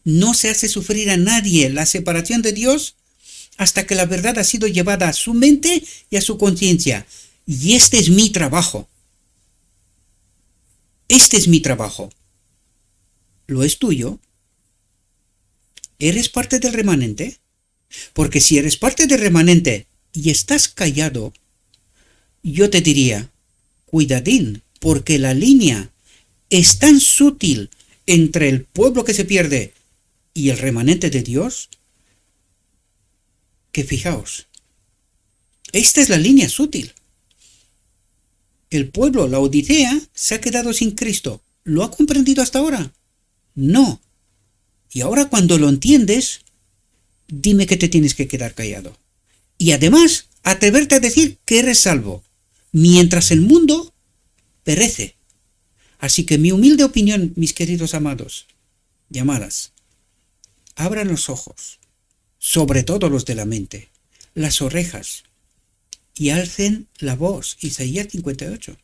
No se hace sufrir a nadie la separación de Dios hasta que la verdad ha sido llevada a su mente y a su conciencia. Y este es mi trabajo. Este es mi trabajo. ¿Lo es tuyo? ¿Eres parte del remanente? Porque si eres parte del remanente y estás callado, yo te diría, cuidadín, porque la línea es tan sutil entre el pueblo que se pierde y el remanente de Dios, que fijaos, esta es la línea sutil. El pueblo, la Odisea, se ha quedado sin Cristo. ¿Lo ha comprendido hasta ahora? No. Y ahora cuando lo entiendes, dime que te tienes que quedar callado. Y además, atreverte a decir que eres salvo, mientras el mundo perece. Así que mi humilde opinión, mis queridos amados y amadas, abran los ojos, sobre todo los de la mente, las orejas, y alcen la voz. Isaías 58.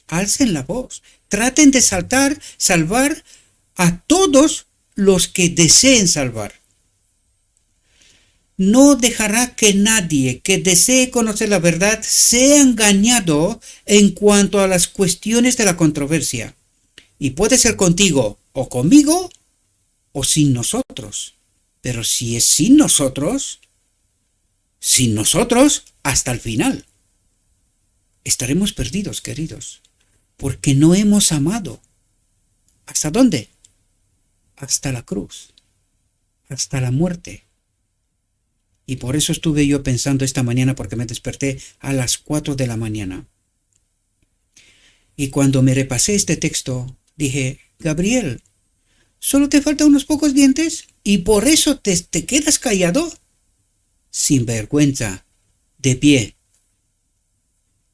Alcen la voz. Traten de salvar a todos los que deseen salvar. No dejará que nadie que desee conocer la verdad sea engañado en cuanto a las cuestiones de la controversia. Y puede ser contigo o conmigo o sin nosotros. Pero si es sin nosotros hasta el final. Estaremos perdidos, queridos, porque no hemos amado. ¿Hasta dónde? Hasta la cruz, hasta la muerte. Y por eso estuve yo pensando esta mañana, porque me desperté a las 4 de la mañana. Y cuando me repasé este texto, dije, Gabriel, ¿solo te faltan unos pocos dientes? ¿Y por eso te quedas callado? Sin vergüenza, de pie.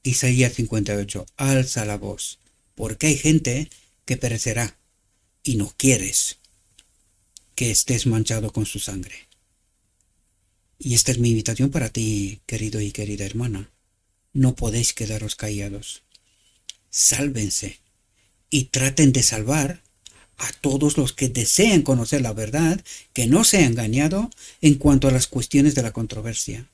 Isaías 58, alza la voz, porque hay gente que perecerá, y no quieres que estés manchado con su sangre. Y esta es mi invitación para ti, querido y querida hermana. No podéis quedaros callados. Sálvense y traten de salvar a todos los que desean conocer la verdad, que no sea engañado en cuanto a las cuestiones de la controversia.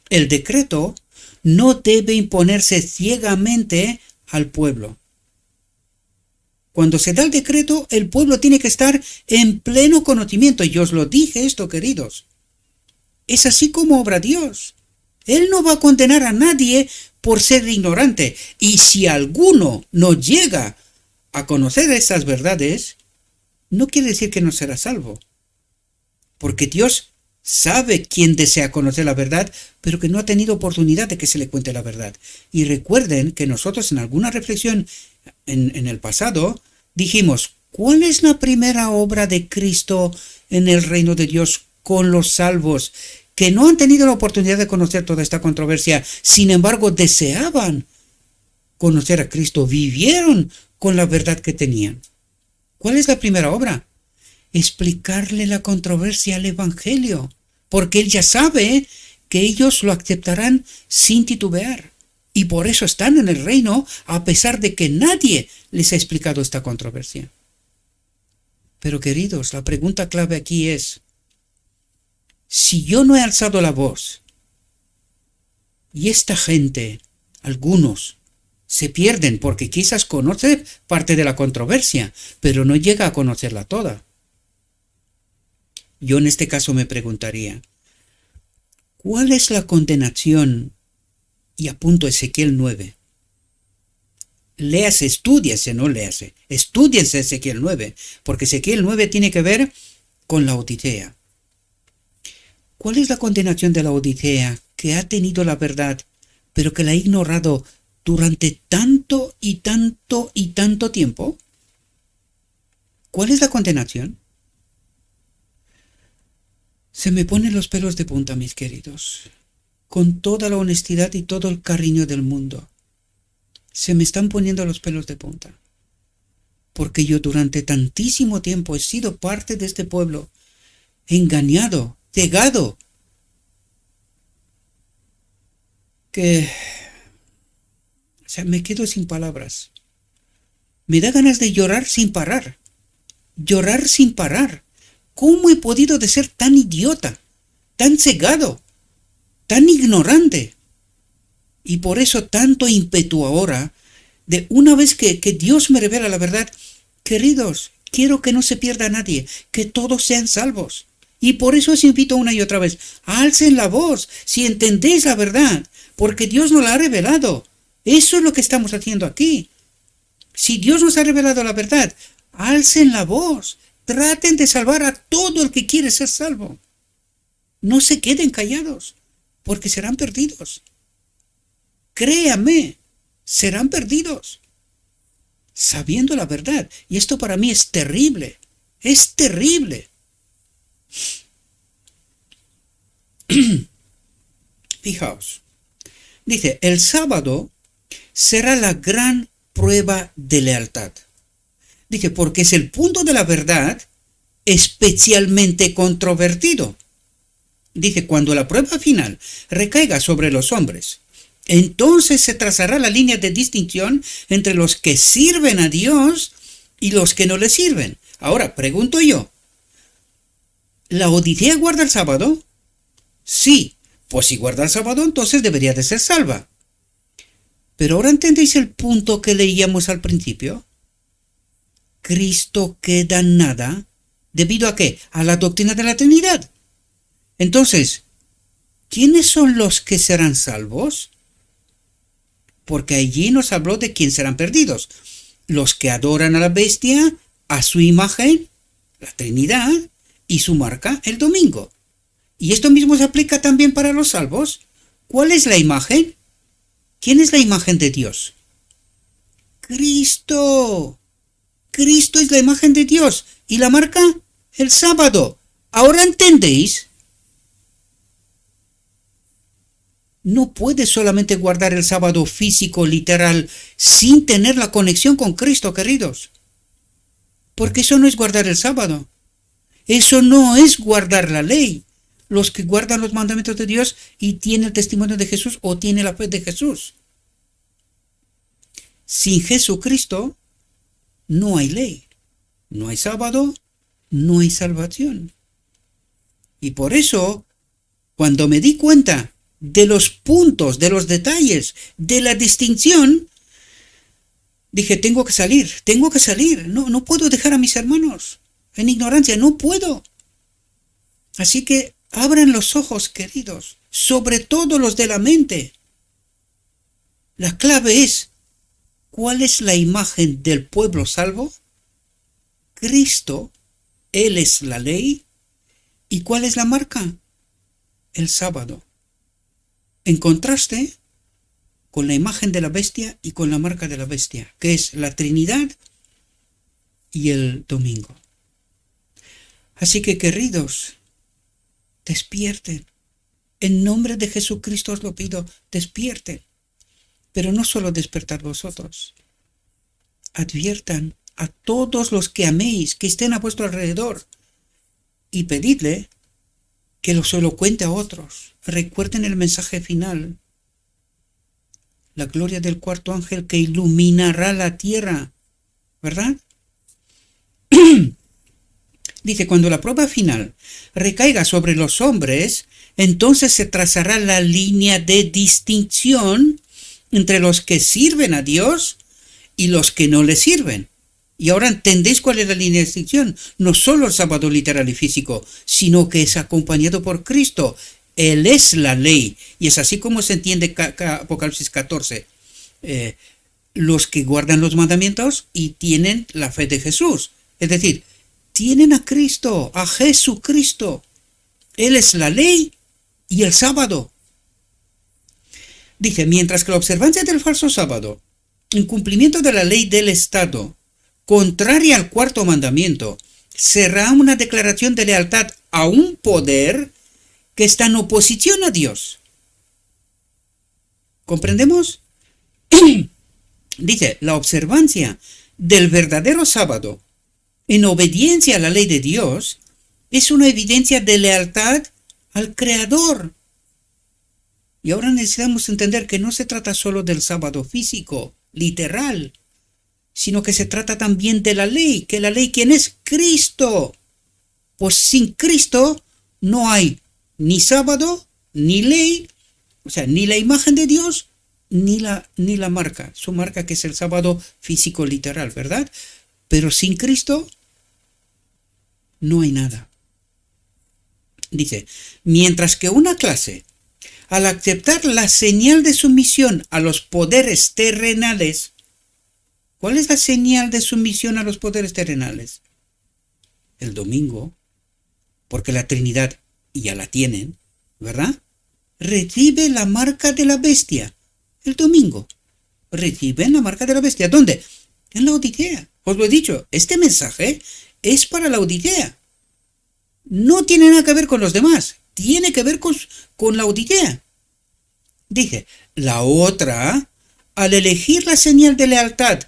El decreto no debe imponerse ciegamente al pueblo. Cuando se da el decreto, el pueblo tiene que estar en pleno conocimiento. Y os lo dije esto, queridos. Es así como obra Dios. Él no va a condenar a nadie por ser ignorante. Y si alguno no llega a conocer esas verdades, no quiere decir que no será salvo. Porque Dios sabe quién desea conocer la verdad, pero que no ha tenido oportunidad de que se le cuente la verdad. Y recuerden que nosotros en alguna reflexión en el pasado Dijimos, ¿cuál es la primera obra de Cristo en el reino de Dios con los salvos que no han tenido la oportunidad de conocer toda esta controversia? Sin embargo, deseaban conocer a Cristo, vivieron con la verdad que tenían. ¿Cuál es la primera obra? Explicarle la controversia al Evangelio, porque él ya sabe que ellos lo aceptarán sin titubear. Y por eso están en el reino, a pesar de que nadie les ha explicado esta controversia. Pero queridos, la pregunta clave aquí es, si yo no he alzado la voz, y esta gente, algunos, se pierden porque quizás conoce parte de la controversia, pero no llega a conocerla toda. Yo en este caso me preguntaría, ¿cuál es la condenación? Y apunto Ezequiel 9. Léase, estúdiese, no léase. Estúdiense Ezequiel 9, porque Ezequiel 9 tiene que ver con la Odisea. ¿Cuál es la condenación de la Odisea que ha tenido la verdad, pero que la ha ignorado durante tanto y tanto y tanto tiempo? ¿Cuál es la condenación? Se me ponen los pelos de punta, mis queridos. Con toda la honestidad y todo el cariño del mundo. Se me están poniendo los pelos de punta. Porque yo durante tantísimo tiempo he sido parte de este pueblo, engañado, cegado, que me quedo sin palabras. Me da ganas de llorar sin parar. Llorar sin parar. ¿Cómo he podido de ser tan idiota, tan cegado, tan ignorante? Y por eso tanto ímpetu ahora, de una vez que Dios me revela la verdad, queridos, quiero que no se pierda nadie, que todos sean salvos. Y por eso os invito una y otra vez, alcen la voz, si entendéis la verdad, porque Dios nos la ha revelado. Eso es lo que estamos haciendo aquí. Si Dios nos ha revelado la verdad, alcen la voz, traten de salvar a todo el que quiere ser salvo. No se queden callados, porque serán perdidos. Créame, serán perdidos, sabiendo la verdad. Y esto para mí es terrible, es terrible. Fijaos, dice, el sábado será la gran prueba de lealtad. Dice, porque es el punto de la verdad especialmente controvertido. Dice, cuando la prueba final recaiga sobre los hombres, entonces se trazará la línea de distinción entre los que sirven a Dios y los que no le sirven. Ahora, pregunto yo, ¿la Odisea guarda el sábado? Sí, pues si guarda el sábado, entonces debería de ser salva. Pero ahora entendéis el punto que leíamos al principio. Cristo queda en nada. ¿Debido a qué? A la doctrina de la Trinidad. Entonces, ¿quiénes son los que serán salvos? Porque allí nos habló de quién serán perdidos. Los que adoran a la bestia, a su imagen, la Trinidad, y su marca, el domingo. Y esto mismo se aplica también para los salvos. ¿Cuál es la imagen? ¿Quién es la imagen de Dios? Cristo. Cristo es la imagen de Dios. ¿Y la marca? El sábado. ¿Ahora entendéis? No puedes solamente guardar el sábado físico, literal, sin tener la conexión con Cristo, queridos. Porque eso no es guardar el sábado. Eso no es guardar la ley. Los que guardan los mandamientos de Dios y tienen el testimonio de Jesús o tienen la fe de Jesús. Sin Jesucristo no hay ley, no hay sábado, no hay salvación. Y por eso, cuando me di cuenta de los puntos, de los detalles, de la distinción, dije, tengo que salir, no puedo dejar a mis hermanos en ignorancia, no puedo. Así que abran los ojos, queridos, sobre todo los de la mente. La clave es, ¿cuál es la imagen del pueblo salvo? Cristo, Él es la ley. ¿Y cuál es la marca? El sábado. En contraste con la imagen de la bestia y con la marca de la bestia, que es la Trinidad y el domingo. Así que, queridos, despierten. En nombre de Jesucristo os lo pido, despierten. Pero no solo despertar vosotros. Adviertan a todos los que améis, que estén a vuestro alrededor, y pedidle que se lo cuente a otros. Recuerden el mensaje final. La gloria del cuarto ángel que iluminará la tierra, ¿verdad? Dice, cuando la prueba final recaiga sobre los hombres, entonces se trazará la línea de distinción entre los que sirven a Dios y los que no le sirven. Y ahora entendéis cuál es la línea de distinción. No solo el sábado literal y físico, sino que es acompañado por Cristo. Él es la ley. Y es así como se entiende Apocalipsis 14. Los que guardan los mandamientos y tienen la fe de Jesús. Es decir, tienen a Cristo, a Jesucristo. Él es la ley y el sábado. Dice, mientras que la observancia del falso sábado, en cumplimiento de la ley del Estado, contraria al cuarto mandamiento, será una declaración de lealtad a un poder que está en oposición a Dios. ¿Comprendemos? Dice, la observancia del verdadero sábado en obediencia a la ley de Dios es una evidencia de lealtad al Creador. Y ahora necesitamos entender que no se trata solo del sábado físico, literal, sino que se trata también de la ley, que la ley, ¿quién es? Cristo. Pues sin Cristo no hay ni sábado, ni ley, o sea, ni la imagen de Dios, ni la marca, su marca que es el sábado físico literal, ¿verdad? Pero sin Cristo no hay nada. Dice, mientras que una clase, al aceptar la señal de sumisión a los poderes terrenales, ¿cuál es la señal de sumisión a los poderes terrenales? El domingo, porque la Trinidad ya la tienen, ¿verdad? Recibe la marca de la bestia. El domingo reciben la marca de la bestia. ¿Dónde? En la Odisea. Os lo he dicho, este mensaje es para la Odisea. No tiene nada que ver con los demás. Tiene que ver con la Odisea. Dije, la otra, al elegir la señal de lealtad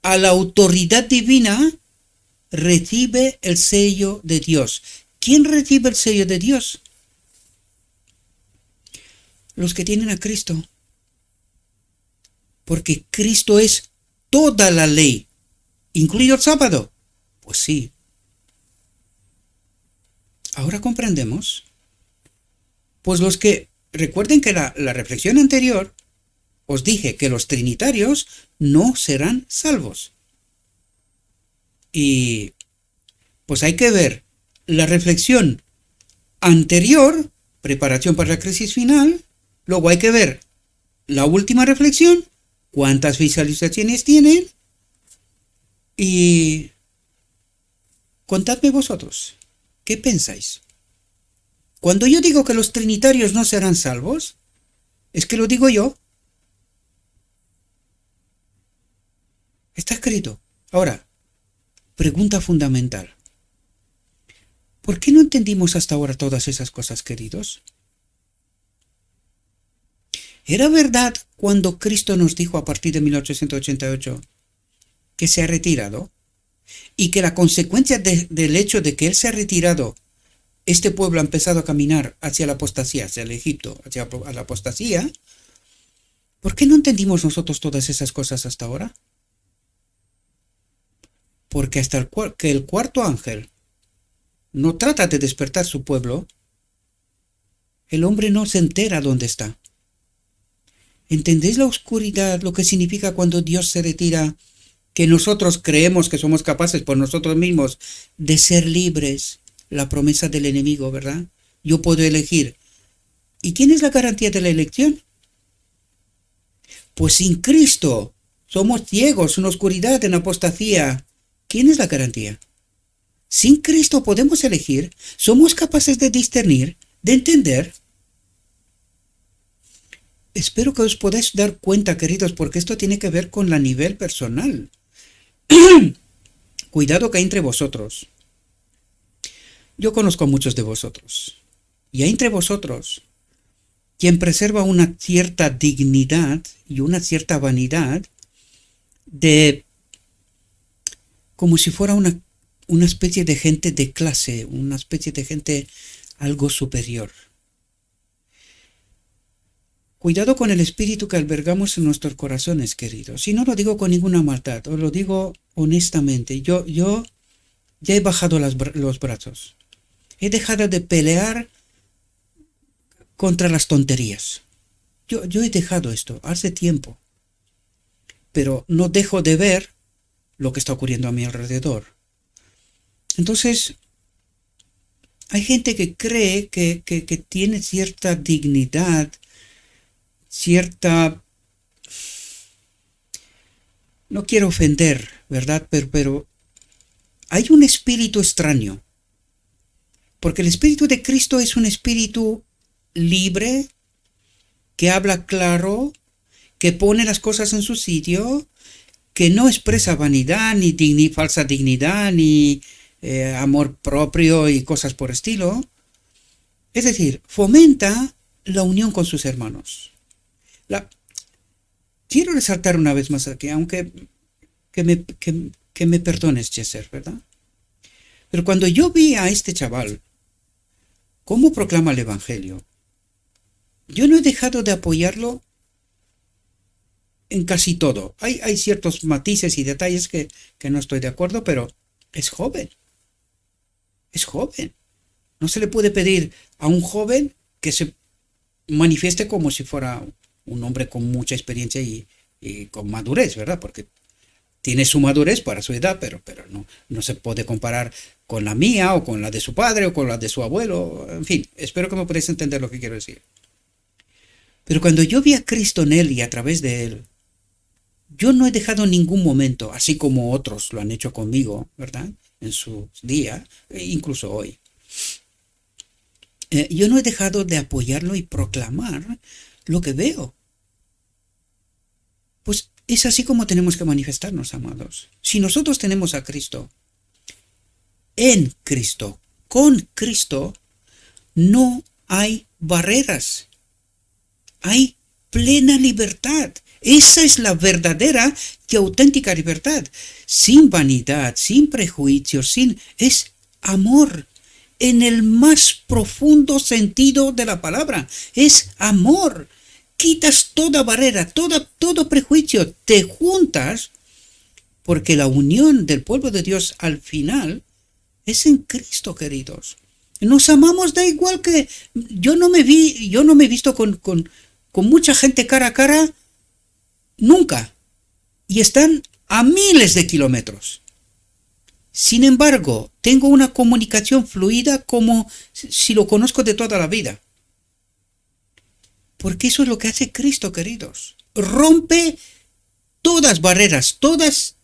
a la autoridad divina, recibe el sello de Dios. ¿Quién recibe el sello de Dios? Los que tienen a Cristo. Porque Cristo es toda la ley, incluido el sábado. Pues sí. Ahora comprendemos. Pues los que, recuerden que la reflexión anterior, os dije que los trinitarios no serán salvos. Y pues hay que ver la reflexión anterior, preparación para la crisis final, luego hay que ver la última reflexión, cuántas visualizaciones tienen, y contadme vosotros, ¿qué pensáis? Cuando yo digo que los trinitarios no serán salvos, ¿es que lo digo yo? Está escrito. Ahora, pregunta fundamental. ¿Por qué no entendimos hasta ahora todas esas cosas, queridos? ¿Era verdad cuando Cristo nos dijo a partir de 1888 que se ha retirado? Y que la consecuencia del hecho de que Él se ha retirado, este pueblo ha empezado a caminar hacia la apostasía, hacia el Egipto, hacia la apostasía. ¿Por qué no entendimos nosotros todas esas cosas hasta ahora? Porque hasta que el cuarto ángel no trata de despertar su pueblo, el hombre no se entera dónde está. ¿Entendéis la oscuridad, lo que significa cuando Dios se retira? Que nosotros creemos que somos capaces por nosotros mismos de ser libres. La promesa del enemigo, ¿verdad? Yo puedo elegir. ¿Y quién es la garantía de la elección? Pues sin Cristo somos ciegos, en oscuridad, en apostasía. ¿Quién es la garantía? Sin Cristo podemos elegir, somos capaces de discernir, de entender. Espero que os podáis dar cuenta, queridos, porque esto tiene que ver con la nivel personal. cuidado que hay entre vosotros. Yo conozco a muchos de vosotros. Y hay entre vosotros quien preserva una cierta dignidad y una cierta vanidad de como si fuera una especie de gente de clase, una especie de gente algo superior. Cuidado con el espíritu que albergamos en nuestros corazones, queridos. Y no lo digo con ninguna maldad, os lo digo honestamente. Yo ya he bajado los brazos. He dejado de pelear contra las tonterías. Yo he dejado esto hace tiempo. Pero no dejo de ver lo que está ocurriendo a mi alrededor. Entonces, hay gente que cree que tiene cierta dignidad, cierta... No quiero ofender, ¿verdad? Pero hay un espíritu extraño. Porque el espíritu de Cristo es un espíritu libre, que habla claro, que pone las cosas en su sitio, que no expresa vanidad, ni falsa dignidad, ni amor propio y cosas por estilo. Es decir, fomenta la unión con sus hermanos. Quiero resaltar una vez más aquí, aunque que me perdones, Jesser, ¿verdad? Pero cuando yo vi a este chaval, cómo proclama el Evangelio, yo no he dejado de apoyarlo en casi todo. Hay ciertos matices y detalles que no estoy de acuerdo, pero es joven. Es joven. No se le puede pedir a un joven que se manifieste como si fuera un hombre con mucha experiencia y con madurez, ¿verdad? Porque tiene su madurez para su edad, pero no se puede comparar con la mía o con la de su padre o con la de su abuelo. En fin, espero que me podáis entender lo que quiero decir. Pero cuando yo vi a Cristo en él y a través de él, yo no he dejado en ningún momento, así como otros lo han hecho conmigo, ¿verdad? En su día, incluso hoy. Yo no he dejado de apoyarlo y proclamar lo que veo. Pues es así como tenemos que manifestarnos, amados. Si nosotros tenemos a Cristo, en Cristo, con Cristo, no hay barreras. Hay plena libertad. Esa es la verdadera y auténtica libertad. Sin vanidad, sin prejuicios, es amor. En el más profundo sentido de la palabra. Es amor. Quitas toda barrera, todo prejuicio. Te juntas porque la unión del pueblo de Dios al final es en Cristo, queridos. Nos amamos, da igual que yo no me he visto con mucha gente cara a cara nunca. Y están a miles de kilómetros. Sin embargo, tengo una comunicación fluida como si lo conozco de toda la vida. Porque eso es lo que hace Cristo, queridos. Rompe todas barreras, todos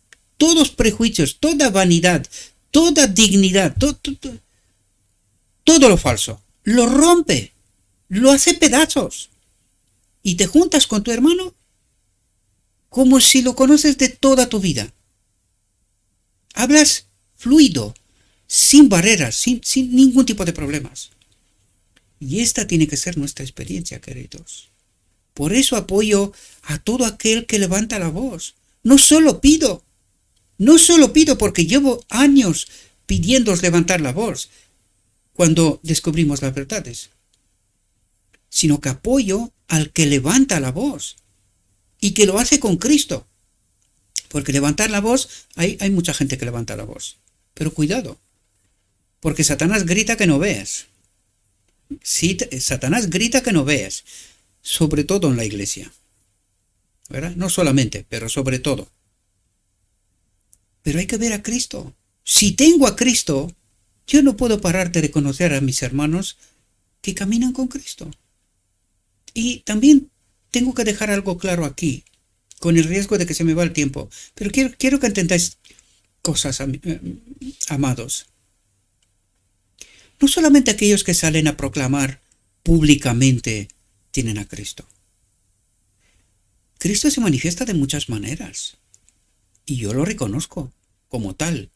prejuicios, toda vanidad, toda dignidad, todo lo falso. Lo rompe, lo hace pedazos. Y te juntas con tu hermano como si lo conoces de toda tu vida. Hablas fluido, sin barreras, sin ningún tipo de problemas. Y esta tiene que ser nuestra experiencia, queridos. Por eso apoyo a todo aquel que levanta la voz. No solo pido porque llevo años pidiéndoos levantar la voz cuando descubrimos las verdades, sino que apoyo al que levanta la voz y que lo hace con Cristo. Porque levantar la voz, hay mucha gente que levanta la voz. Pero cuidado, porque Satanás grita que no veas. Sí, Satanás grita que no veas, sobre todo en la iglesia, ¿verdad? No solamente, pero sobre todo. Pero hay que ver a Cristo. Si tengo a Cristo, yo no puedo parar de reconocer a mis hermanos que caminan con Cristo. Y también tengo que dejar algo claro aquí, con el riesgo de que se me va el tiempo. Pero quiero que entendáis cosas, amados. No solamente aquellos que salen a proclamar públicamente tienen a Cristo. Cristo se manifiesta de muchas maneras. Y yo lo reconozco como tal.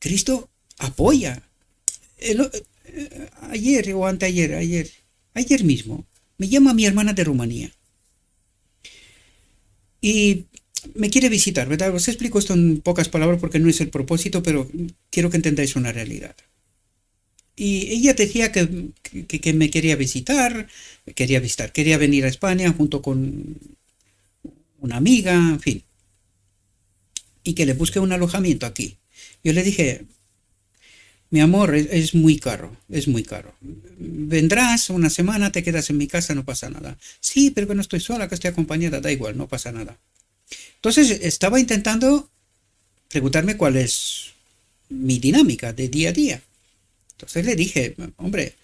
Cristo apoya. Ayer o anteayer, ayer mismo, me llama mi hermana de Rumanía y me quiere visitar, ¿verdad? Os explico esto en pocas palabras porque no es el propósito, pero quiero que entendáis una realidad. Y ella decía que me quería visitar, quería venir a España junto con una amiga, en fin, y que le busque un alojamiento aquí. Yo le dije, mi amor, es muy caro, es muy caro. Vendrás una semana, te quedas en mi casa, no pasa nada. Sí, pero que no estoy sola, que estoy acompañada, da igual, no pasa nada. Entonces estaba intentando preguntarme cuál es mi dinámica de día a día. Entonces le dije, hombre,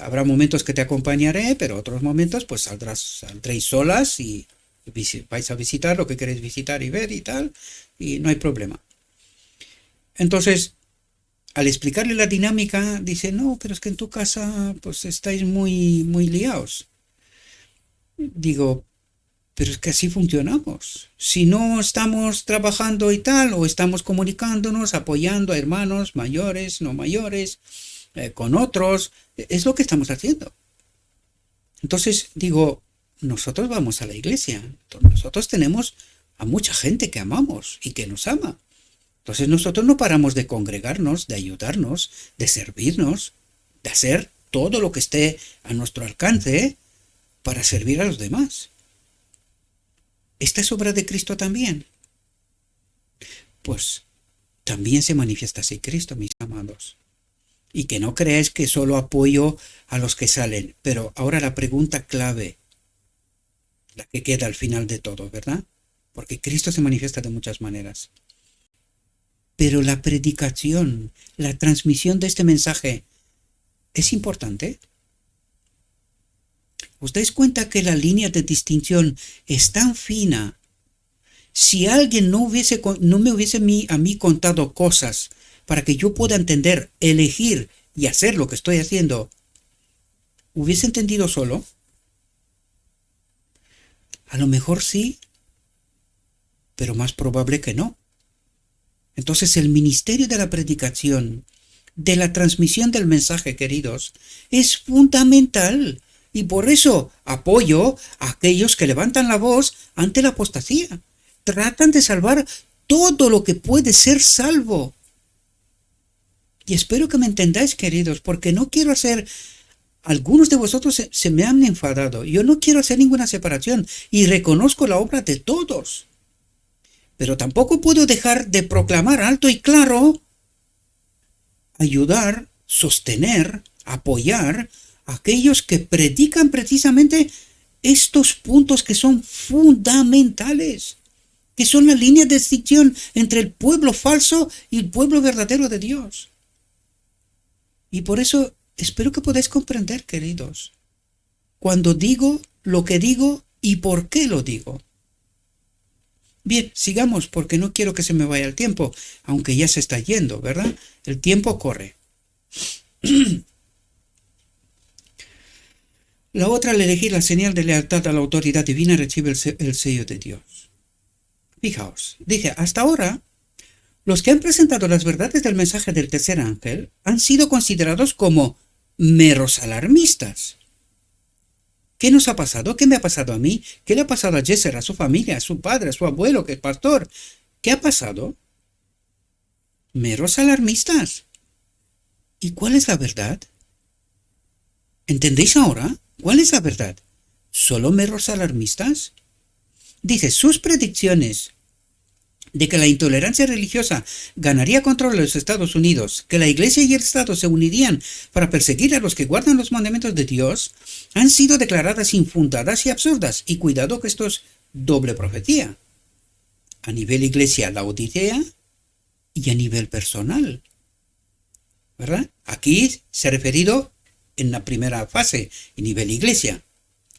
habrá momentos que te acompañaré, pero otros momentos pues saldréis solas y vais a visitar lo que queréis visitar y ver y tal, y no hay problema. Entonces, al explicarle la dinámica, dice, no, pero es que en tu casa pues estáis muy liados. Digo, pero es que así funcionamos. Si no estamos trabajando y tal, o estamos comunicándonos, apoyando a hermanos mayores, no mayores, con otros, es lo que estamos haciendo. Entonces digo, nosotros vamos a la iglesia, nosotros tenemos a mucha gente que amamos y que nos ama. Entonces nosotros no paramos de congregarnos, de ayudarnos, de servirnos, de hacer todo lo que esté a nuestro alcance para servir a los demás. ¿Esta es obra de Cristo también? Pues también se manifiesta así Cristo, mis amados. Y que no creáis que solo apoyo a los que salen. Pero ahora la pregunta clave, la que queda al final de todo, ¿verdad? Porque Cristo se manifiesta de muchas maneras. Pero la predicación, la transmisión de este mensaje, ¿es importante? ¿Os dais cuenta que la línea de distinción es tan fina? Si alguien no me hubiese a mí contado cosas para que yo pueda entender, elegir y hacer lo que estoy haciendo, ¿hubiese entendido solo? A lo mejor sí, pero más probable que no. Entonces el ministerio de la predicación, de la transmisión del mensaje, queridos, es fundamental. Y por eso apoyo a aquellos que levantan la voz ante la apostasía. Tratan de salvar todo lo que puede ser salvo. Y espero que me entendáis, queridos, porque no quiero hacer... Algunos de vosotros se me han enfadado. Yo no quiero hacer ninguna separación y reconozco la obra de todos. Pero tampoco puedo dejar de proclamar alto y claro, ayudar, sostener, apoyar a aquellos que predican precisamente estos puntos que son fundamentales, que son la línea de distinción entre el pueblo falso y el pueblo verdadero de Dios. Y por eso espero que podáis comprender, queridos, cuando digo lo que digo y por qué lo digo. Bien, sigamos porque no quiero que se me vaya el tiempo, aunque ya se está yendo, ¿verdad? El tiempo corre. La otra, al elegir la señal de lealtad a la autoridad divina, recibe el sello de Dios. Fijaos, dije, hasta ahora, los que han presentado las verdades del mensaje del tercer ángel han sido considerados como meros alarmistas. ¿Qué nos ha pasado? ¿Qué me ha pasado a mí? ¿Qué le ha pasado a Jesser, a su familia, a su padre, a su abuelo, que es pastor? ¿Qué ha pasado? Meros alarmistas. ¿Y cuál es la verdad? ¿Entendéis ahora? ¿Cuál es la verdad? ¿Solo meros alarmistas? Dice, sus predicciones de que la intolerancia religiosa ganaría control de los Estados Unidos, que la Iglesia y el Estado se unirían para perseguir a los que guardan los mandamientos de Dios, han sido declaradas infundadas y absurdas. Y cuidado que esto es doble profecía. A nivel Iglesia, la Odisea, y a nivel personal. ¿Verdad? Aquí se ha referido en la primera fase, a nivel Iglesia,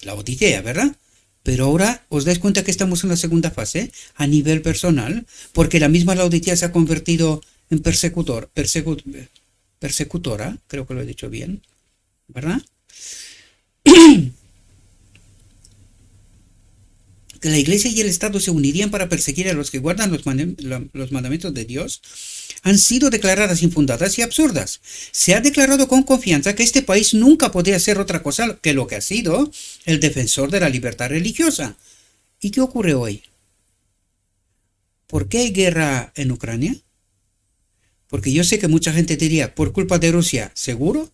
la Odisea, ¿verdad? Pero ahora os dais cuenta que estamos en la segunda fase, a nivel personal, porque la misma Laodicea se ha convertido en persecutora, creo que lo he dicho bien, ¿verdad? Que la Iglesia y el Estado se unirían para perseguir a los que guardan los mandamientos de Dios. han sido declaradas infundadas y absurdas. Se ha declarado con confianza que este país nunca podría ser otra cosa que lo que ha sido el defensor de la libertad religiosa. ¿Y qué ocurre hoy? ¿Por qué hay guerra en Ucrania? Porque yo sé que mucha gente diría, por culpa de Rusia, ¿seguro?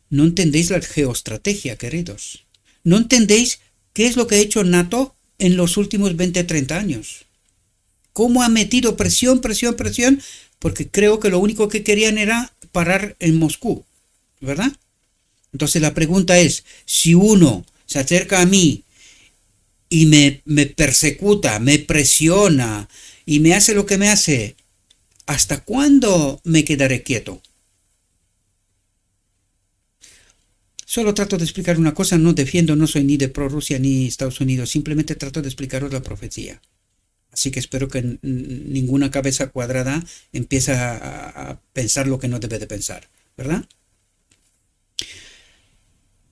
No entendéis la geoestrategia, queridos. No entendéis qué es lo que ha hecho NATO en los últimos 20-30 años. Cómo ha metido presión, porque creo que lo único que querían era parar en Moscú, ¿verdad? Entonces la pregunta es, si uno se acerca a mí y me persecuta, me presiona y me hace lo que me hace, ¿hasta cuándo me quedaré quieto? Solo trato de explicar una cosa, no defiendo, no soy ni de pro-Rusia ni Estados Unidos, simplemente trato de explicaros la profecía. Así que espero que ninguna cabeza cuadrada empiece a pensar lo que no debe de pensar, ¿verdad?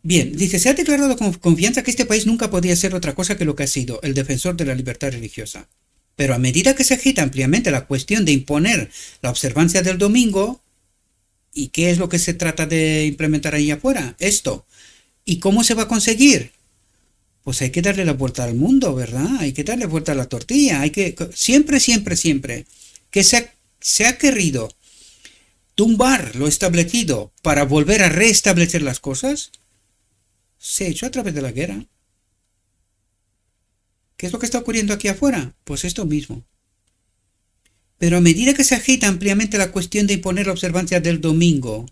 Bien, dice, se ha declarado con confianza que este país nunca podía ser otra cosa que lo que ha sido, el defensor de la libertad religiosa. Pero a medida que se agita ampliamente la cuestión de imponer la observancia del domingo, ¿y qué es lo que se trata de implementar ahí afuera? Esto. ¿Y cómo se va a conseguir? Pues hay que darle la vuelta al mundo, ¿verdad? Hay que darle vuelta a la tortilla. Hay que siempre que se ha querido tumbar lo establecido para volver a restablecer las cosas, se ha hecho a través de la guerra. ¿Qué es lo que está ocurriendo aquí afuera? Pues esto mismo. Pero a medida que se agita ampliamente la cuestión de imponer la observancia del domingo,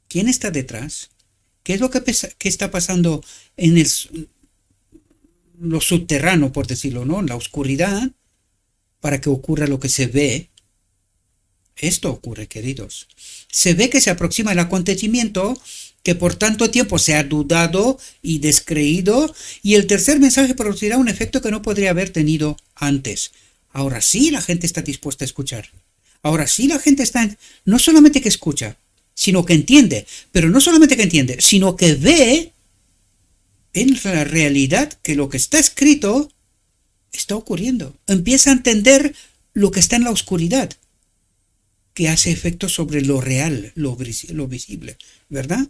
¿quién está detrás? ¿Qué es lo que está pasando en lo subterráneo, por decirlo, ¿no? En la oscuridad, para que ocurra lo que se ve? Esto ocurre, queridos. Se ve que se aproxima el acontecimiento que por tanto tiempo se ha dudado y descreído, y el tercer mensaje producirá un efecto que no podría haber tenido antes. Ahora sí la gente está dispuesta a escuchar. Ahora sí la gente está, no solamente que escucha, sino que entiende, pero no solamente que entiende, sino que ve en la realidad que lo que está escrito está ocurriendo. Empieza a entender lo que está en la oscuridad, que hace efecto sobre lo real, lo visible, ¿verdad?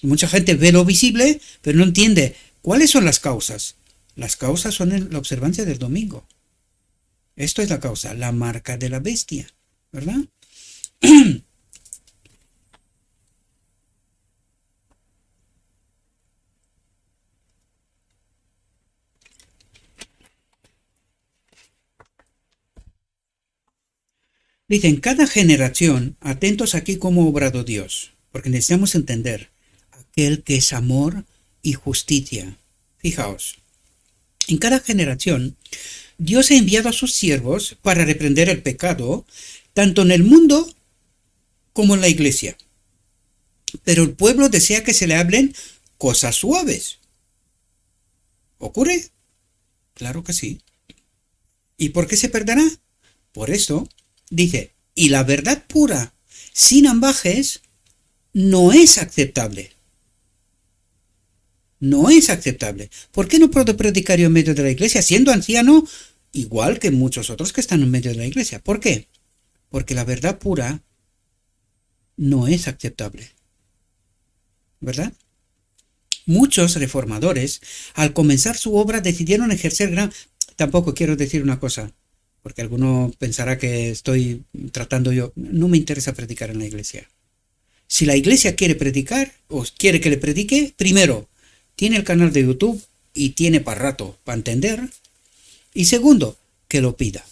Mucha gente ve lo visible, pero no entiende cuáles son las causas. Las causas son en la observancia del domingo. Esto es la causa, la marca de la bestia, ¿verdad? Dice, en cada generación, atentos aquí cómo ha obrado Dios, porque necesitamos entender aquel que es amor y justicia. Fijaos, en cada generación, Dios ha enviado a sus siervos para reprender el pecado, tanto en el mundo como en la iglesia. Pero el pueblo desea que se le hablen cosas suaves. ¿Ocurre? Claro que sí. ¿Y por qué se perderá? Por esto, dice, y la verdad pura, sin ambajes, no es aceptable. No es aceptable. ¿Por qué no puedo predicar yo en medio de la iglesia, siendo anciano, igual que muchos otros que están en medio de la iglesia? ¿Por qué? Porque la verdad pura no es aceptable. ¿Verdad? Muchos reformadores, al comenzar su obra, decidieron ejercer gran... Tampoco quiero decir una cosa, porque alguno pensará que estoy tratando yo... No me interesa predicar en la iglesia. Si la iglesia quiere predicar, o quiere que le predique, primero, tiene el canal de YouTube y tiene para rato para entender. Y segundo, que lo pida.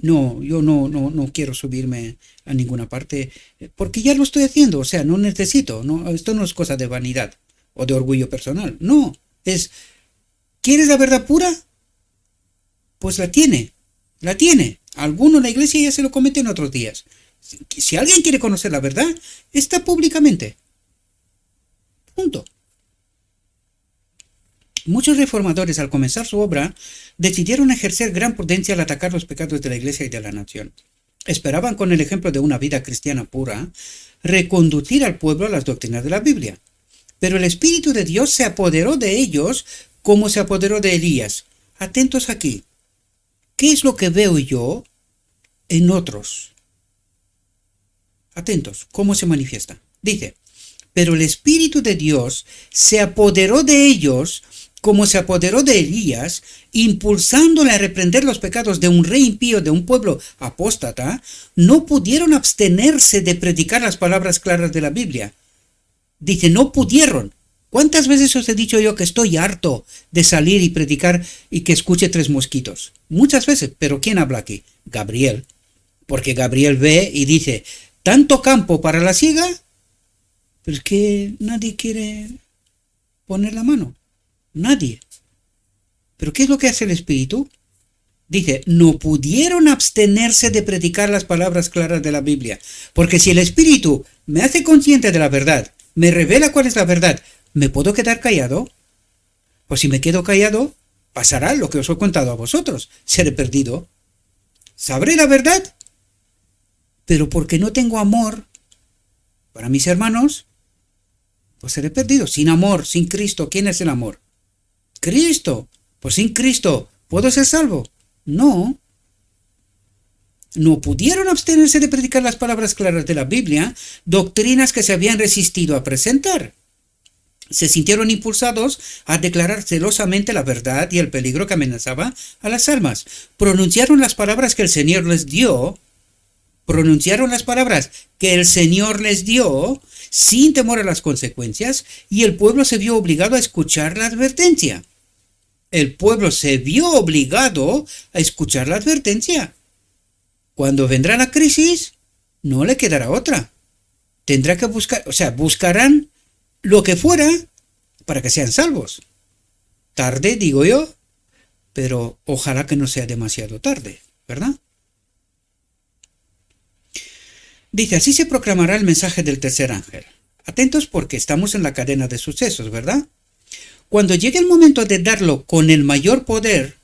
No, yo no quiero subirme a ninguna parte, porque ya lo estoy haciendo, o sea, no necesito, no, esto no es cosa de vanidad o de orgullo personal, no, es, ¿quieres la verdad pura? Pues la tiene, alguno en la iglesia ya se lo cometen otros días. Si alguien quiere conocer la verdad, está públicamente, punto. Muchos reformadores, al comenzar su obra, decidieron ejercer gran prudencia al atacar los pecados de la Iglesia y de la nación. Esperaban, con el ejemplo de una vida cristiana pura, reconducir al pueblo a las doctrinas de la Biblia. Pero el Espíritu de Dios se apoderó de ellos como se apoderó de Elías. Atentos aquí. ¿Qué es lo que veo yo en otros. Atentos, ¿cómo se manifiesta? Dice, pero el Espíritu de Dios se apoderó de ellos como se apoderó de Elías, impulsándole a reprender los pecados de un rey impío, de un pueblo apóstata. No pudieron abstenerse de predicar las palabras claras de la Biblia. Dice, no pudieron. ¿Cuántas veces os he dicho yo que estoy harto de salir y predicar y que escuche 3 mosquitos? Muchas veces, pero ¿quién habla aquí? Gabriel. Porque Gabriel ve y dice, ¿tanto campo para la siega? Pero es que nadie quiere poner la mano. Nadie. ¿Pero qué es lo que hace el Espíritu? Dice, no pudieron abstenerse de predicar las palabras claras de la Biblia. Porque si el Espíritu me hace consciente de la verdad, me revela cuál es la verdad, ¿me puedo quedar callado? Pues si me quedo callado, pasará lo que os he contado a vosotros. Seré perdido. Sabré la verdad, pero porque no tengo amor para mis hermanos, pues seré perdido. Sin amor, sin Cristo, ¿quién es el amor? Cristo. Pues sin Cristo, ¿puedo ser salvo? No. No pudieron abstenerse de predicar las palabras claras de la Biblia, doctrinas que se habían resistido a presentar. Se sintieron impulsados a declarar celosamente la verdad y el peligro que amenazaba a las almas. Pronunciaron las palabras que el Señor les dio, sin temor a las consecuencias, y el pueblo se vio obligado a escuchar la advertencia. Cuando vendrá la crisis, no le quedará otra. Tendrá que buscarán lo que fuera para que sean salvos. Tarde, digo yo, pero ojalá que no sea demasiado tarde, ¿verdad? Dice, así se proclamará el mensaje del tercer ángel. Atentos porque estamos en la cadena de sucesos, ¿verdad? Cuando llegue el momento de darlo con el mayor poder,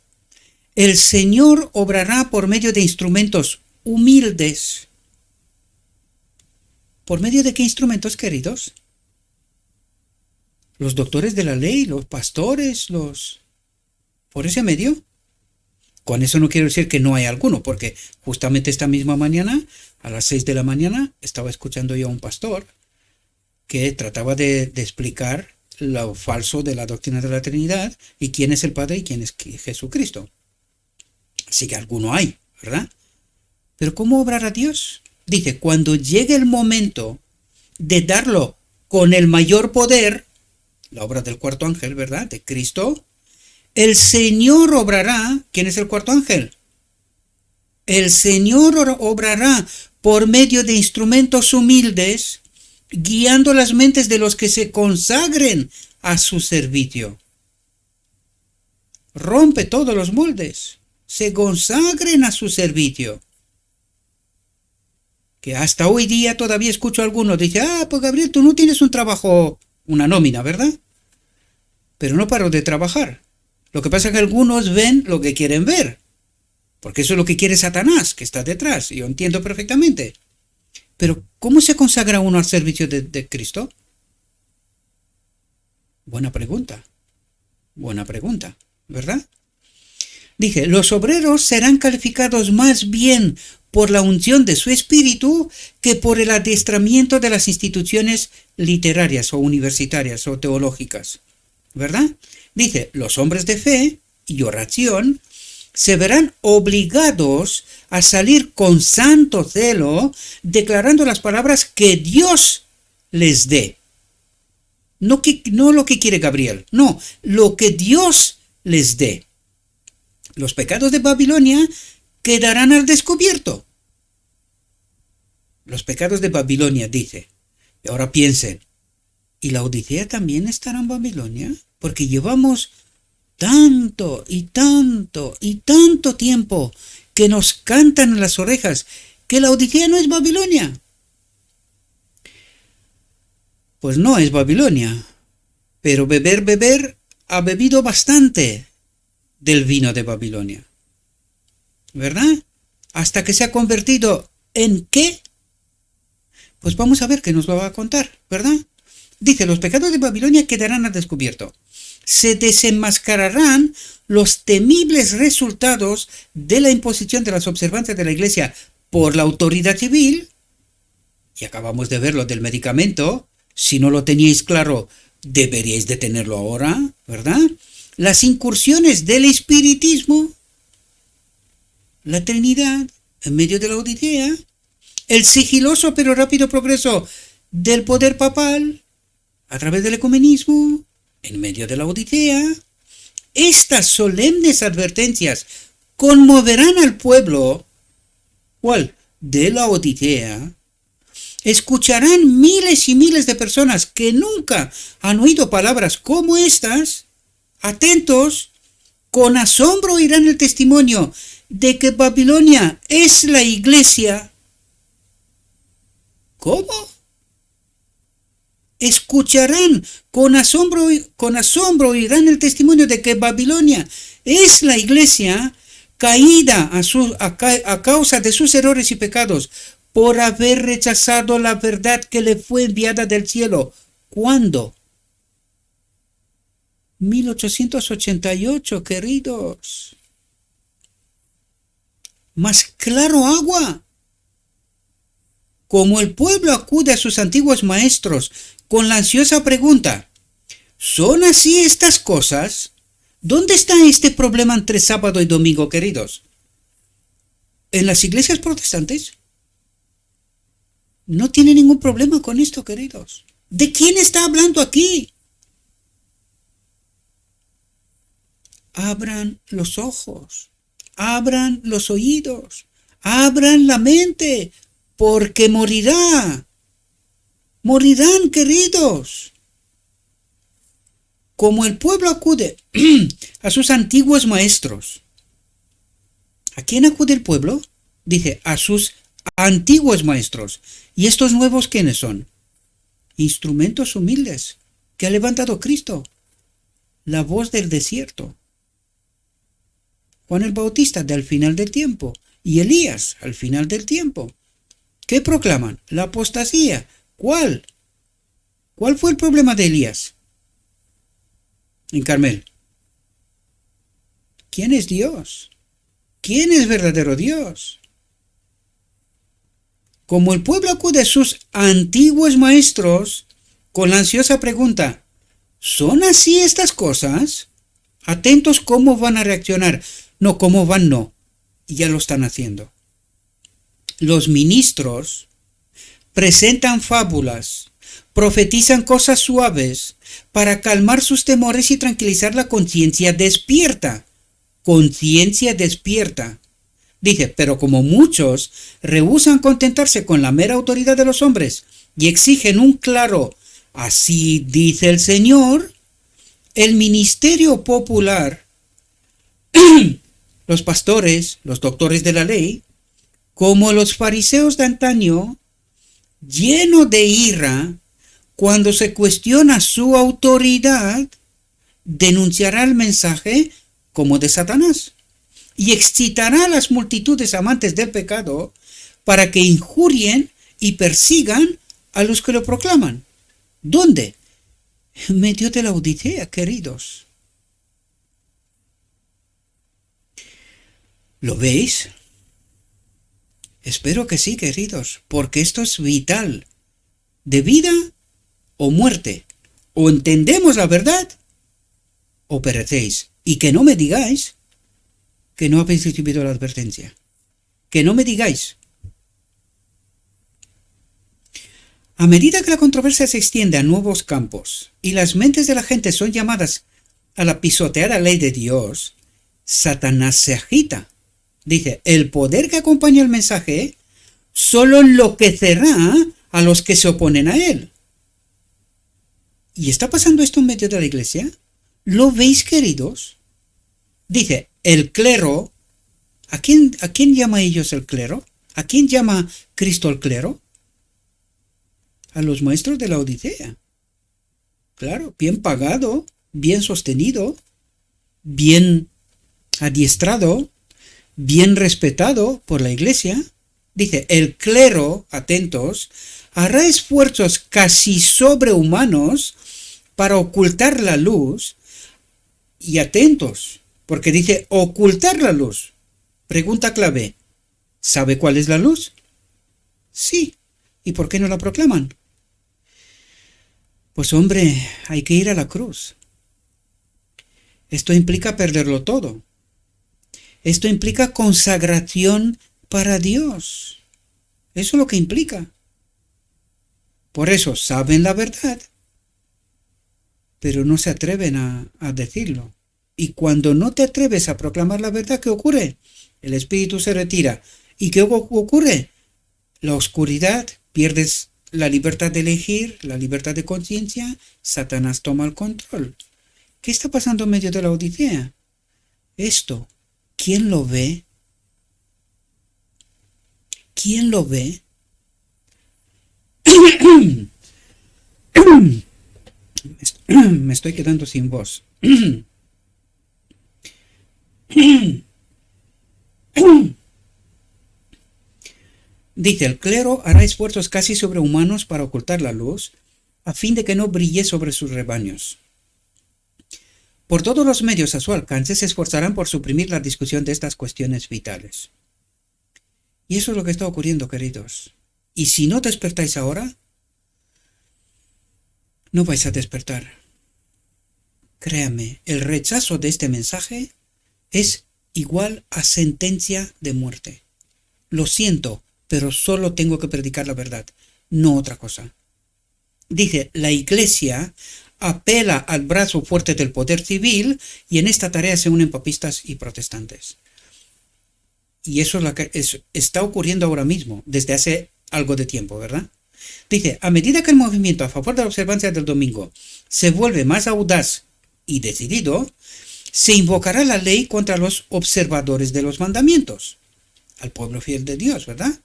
el Señor obrará por medio de instrumentos humildes. ¿Por medio de qué instrumentos, queridos? Los doctores de la ley, los pastores, ¿por ese medio? Con eso no quiero decir que no hay alguno, porque justamente esta misma mañana, a las 6 de la mañana, estaba escuchando yo a un pastor que trataba de explicar lo falso de la doctrina de la Trinidad y quién es el Padre y quién es Jesucristo. Así que alguno hay, ¿verdad? Pero ¿cómo obrará Dios? Dice, cuando llegue el momento de darlo con el mayor poder, la obra del cuarto ángel, ¿verdad? De Cristo, el Señor obrará. ¿Quién es el cuarto ángel? El Señor obrará por medio de instrumentos humildes, guiando las mentes de los que se consagren a su servicio. Rompe todos los moldes. Se consagren a su servicio. Que hasta hoy día todavía escucho a algunos, dice, pues Gabriel, tú no tienes un trabajo, una nómina, ¿verdad? Pero no paro de trabajar. Lo que pasa es que algunos ven lo que quieren ver. Porque eso es lo que quiere Satanás, que está detrás. Y yo entiendo perfectamente. Pero, ¿cómo se consagra uno al servicio de Cristo? Buena pregunta, ¿verdad? Dije, los obreros serán calificados más bien por la unción de su espíritu que por el adiestramiento de las instituciones literarias o universitarias o teológicas, ¿verdad? Dice, los hombres de fe y oración se verán obligados a salir con santo celo declarando las palabras que Dios les dé. No lo que quiere Gabriel, no, lo que Dios les dé. Los pecados de Babilonia quedarán al descubierto. Los pecados de Babilonia, dice. Y ahora piensen, ¿y la Odisea también estará en Babilonia? Porque llevamos tanto y tanto y tanto tiempo que nos cantan en las orejas que la Odisea no es Babilonia. Pues no es Babilonia, pero beber ha bebido bastante del vino de Babilonia, ¿verdad? Hasta que se ha convertido ¿en qué? Pues vamos a ver qué nos lo va a contar, ¿verdad? Dice, los pecados de Babilonia quedarán al descubierto. Se desenmascararán los temibles resultados de la imposición de las observancias de la Iglesia por la autoridad civil, y acabamos de ver lo del medicamento, si no lo teníais claro, deberíais de tenerlo ahora, ¿verdad? Las incursiones del espiritismo, la Trinidad, en medio de la Odisea, el sigiloso pero rápido progreso del poder papal, a través del ecumenismo, en medio de la Odisea. Estas solemnes advertencias conmoverán al pueblo, ¿cuál? De la Odisea. Escucharán miles y miles de personas que nunca han oído palabras como estas, atentos, con asombro oirán el testimonio de que Babilonia es la iglesia. ¿Cómo? Escucharán con asombro oirán el testimonio de que Babilonia es la iglesia caída a causa de sus errores y pecados, por haber rechazado la verdad que le fue enviada del cielo. ¿Cuándo? 1888, queridos. Más claro agua. Como el pueblo acude a sus antiguos maestros con la ansiosa pregunta, ¿son así estas cosas? ¿Dónde está este problema entre sábado y domingo, queridos? ¿En las iglesias protestantes? No tiene ningún problema con esto, queridos. ¿De quién está hablando aquí? Abran los ojos, abran los oídos, abran la mente, porque morirán, queridos. Como el pueblo acude a sus antiguos maestros. ¿A quién acude el pueblo? Dice, a sus antiguos maestros. ¿Y estos nuevos quiénes son? Instrumentos humildes que ha levantado Cristo, la voz del desierto. Juan el Bautista al final del tiempo y Elías al final del tiempo. ¿Qué proclaman? La apostasía. ¿Cuál? ¿Cuál fue el problema de Elías en Carmel? ¿Quién es Dios? ¿Quién es verdadero Dios? Como el pueblo acude a sus antiguos maestros con la ansiosa pregunta, ¿son así estas cosas? Atentos cómo van a reaccionar. No, cómo van no. Y ya lo están haciendo. Los ministros presentan fábulas, profetizan cosas suaves para calmar sus temores y tranquilizar la conciencia despierta. Conciencia despierta. Dice, pero como muchos rehúsan contentarse con la mera autoridad de los hombres y exigen un claro, así dice el Señor, el ministerio popular, los pastores, los doctores de la ley, como los fariseos de antaño, lleno de ira, cuando se cuestiona su autoridad, denunciará el mensaje como de Satanás y excitará a las multitudes amantes del pecado para que injurien y persigan a los que lo proclaman. ¿Dónde? En medio de la Odisea, queridos. ¿Lo veis? Espero que sí, queridos, porque esto es vital. De vida o muerte. O entendemos la verdad o perecéis. Y que no me digáis que no habéis recibido la advertencia. Que no me digáis. A medida que la controversia se extiende a nuevos campos y las mentes de la gente son llamadas a la pisoteada ley de Dios, Satanás se agita. Dice, el poder que acompaña el mensaje solo enloquecerá a los que se oponen a él. ¿Y está pasando esto en medio de la iglesia? ¿Lo veis, queridos? Dice, el clero, ¿a quién llama ellos el clero? ¿A quién llama Cristo el clero? A los maestros de la Odisea. Claro, bien pagado, bien sostenido, bien adiestrado, bien respetado por la iglesia. Dice, el clero, atentos, hará esfuerzos casi sobrehumanos para ocultar la luz. Y atentos, porque dice ocultar la luz. Pregunta clave, ¿Sabe cuál es la luz? Sí. ¿Y por qué no la proclaman? Pues hombre, hay que ir a la cruz. Esto implica perderlo todo. Esto implica consagración para Dios. Eso es lo que implica. Por eso saben la verdad, pero no se atreven a decirlo. Y cuando no te atreves a proclamar la verdad, ¿qué ocurre? El espíritu se retira. ¿Y qué ocurre? La oscuridad, pierdes la libertad de elegir, la libertad de conciencia, Satanás toma el control. ¿Qué está pasando en medio de la Odisea? Esto, ¿quién lo ve? ¿Quién lo ve? Me estoy quedando sin voz. Dice, el clero hará esfuerzos casi sobrehumanos para ocultar la luz, a fin de que no brille sobre sus rebaños. Por todos los medios a su alcance se esforzarán por suprimir la discusión de estas cuestiones vitales. Y eso es lo que está ocurriendo, queridos. Y si no despertáis ahora, no vais a despertar. Créame, el rechazo de este mensaje es igual a sentencia de muerte. Lo siento, pero solo tengo que predicar la verdad, no otra cosa. Dice, la Iglesia apela al brazo fuerte del poder civil y en esta tarea se unen papistas y protestantes. Y eso es lo que está ocurriendo ahora mismo, desde hace algo de tiempo, ¿verdad? Dice, a medida que el movimiento a favor de la observancia del domingo se vuelve más audaz y decidido, se invocará la ley contra los observadores de los mandamientos, al pueblo fiel de Dios, ¿verdad?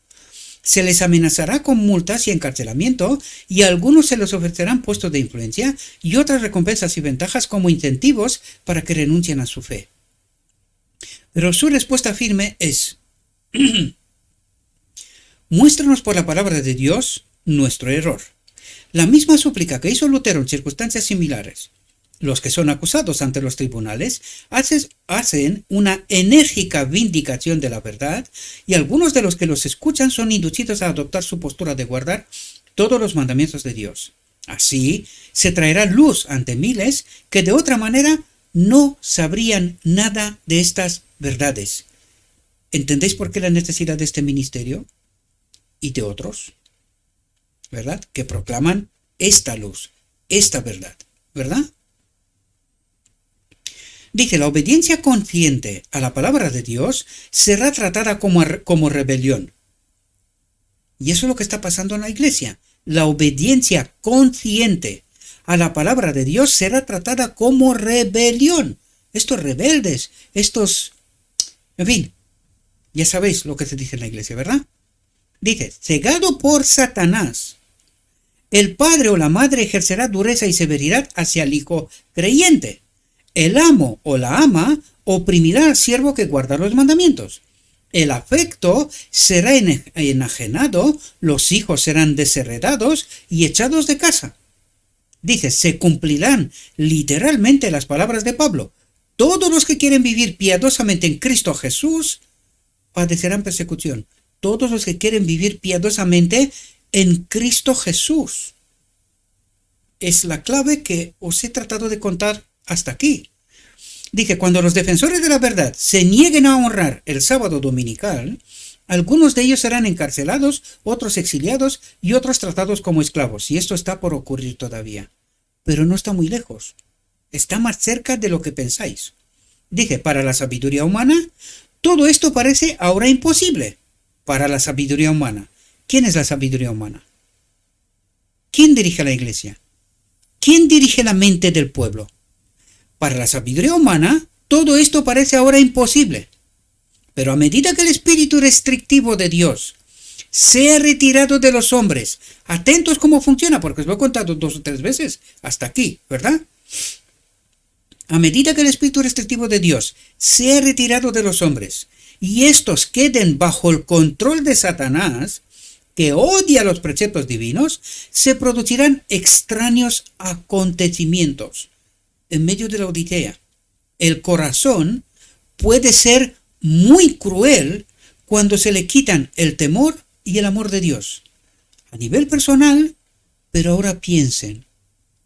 Se les amenazará con multas y encarcelamiento, y a algunos se les ofrecerán puestos de influencia y otras recompensas y ventajas como incentivos para que renuncien a su fe. Pero su respuesta firme es, muéstranos por la palabra de Dios nuestro error. La misma súplica que hizo Lutero en circunstancias similares. Los que son acusados ante los tribunales hacen una enérgica vindicación de la verdad y algunos de los que los escuchan son inducidos a adoptar su postura de guardar todos los mandamientos de Dios. Así se traerá luz ante miles que de otra manera no sabrían nada de estas verdades. ¿Entendéis por qué la necesidad de este ministerio y de otros? ¿Verdad? Que proclaman esta luz, esta verdad, ¿verdad? Dice, la obediencia consciente a la palabra de Dios será tratada como rebelión. Y eso es lo que está pasando en la iglesia. La obediencia consciente a la palabra de Dios será tratada como rebelión. Estos rebeldes, estos... En fin, ya sabéis lo que se dice en la iglesia, ¿verdad? Dice, cegado por Satanás, el padre o la madre ejercerá dureza y severidad hacia el hijo creyente. El amo o la ama oprimirá al siervo que guarda los mandamientos. El afecto será enajenado, los hijos serán desheredados y echados de casa. Dice, se cumplirán literalmente las palabras de Pablo. Todos los que quieren vivir piadosamente en Cristo Jesús padecerán persecución. Todos los que quieren vivir piadosamente en Cristo Jesús. Es la clave que os he tratado de contar hasta aquí. Dice, cuando los defensores de la verdad se nieguen a honrar el sábado dominical, algunos de ellos serán encarcelados, otros exiliados y otros tratados como esclavos. Y esto está por ocurrir todavía. Pero no está muy lejos. Está más cerca de lo que pensáis. Dice, para la sabiduría humana, todo esto parece ahora imposible. Para la sabiduría humana. ¿Quién es la sabiduría humana? ¿Quién dirige la iglesia? ¿Quién dirige la mente del pueblo? Para la sabiduría humana, todo esto parece ahora imposible. Pero a medida que el espíritu restrictivo de Dios sea retirado de los hombres, atentos cómo funciona, porque os lo he contado 2 o 3 veces hasta aquí, ¿verdad? A medida que el espíritu restrictivo de Dios sea retirado de los hombres y estos queden bajo el control de Satanás, que odia los preceptos divinos, se producirán extraños acontecimientos. En medio de la Odisea, el corazón puede ser muy cruel cuando se le quitan el temor y el amor de Dios. A nivel personal, pero ahora piensen.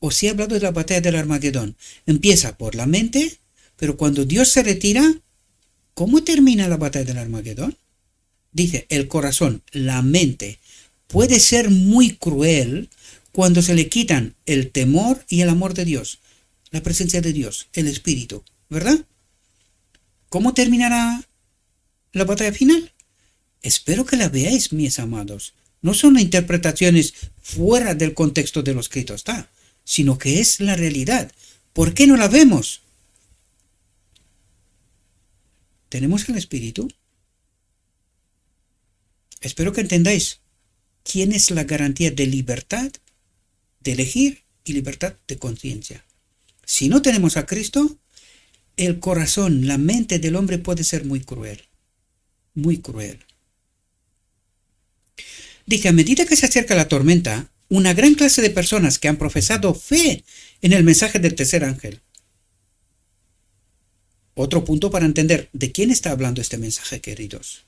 Os he hablado de la batalla del Armagedón. Empieza por la mente, pero cuando Dios se retira, ¿cómo termina la batalla del Armagedón? Dice, el corazón, la mente, puede ser muy cruel cuando se le quitan el temor y el amor de Dios, la presencia de Dios, el Espíritu, ¿verdad? ¿Cómo terminará la batalla final? Espero que la veáis, mis amados. No son interpretaciones fuera del contexto de lo escrito está, sino que es la realidad. ¿Por qué no la vemos? ¿Tenemos el Espíritu? Espero que entendáis quién es la garantía de libertad, de elegir y libertad de conciencia. Si no tenemos a Cristo, el corazón, la mente del hombre puede ser muy cruel. Muy cruel. Dice, a medida que se acerca la tormenta, una gran clase de personas que han profesado fe en el mensaje del tercer ángel. Otro punto para entender de quién está hablando este mensaje, queridos.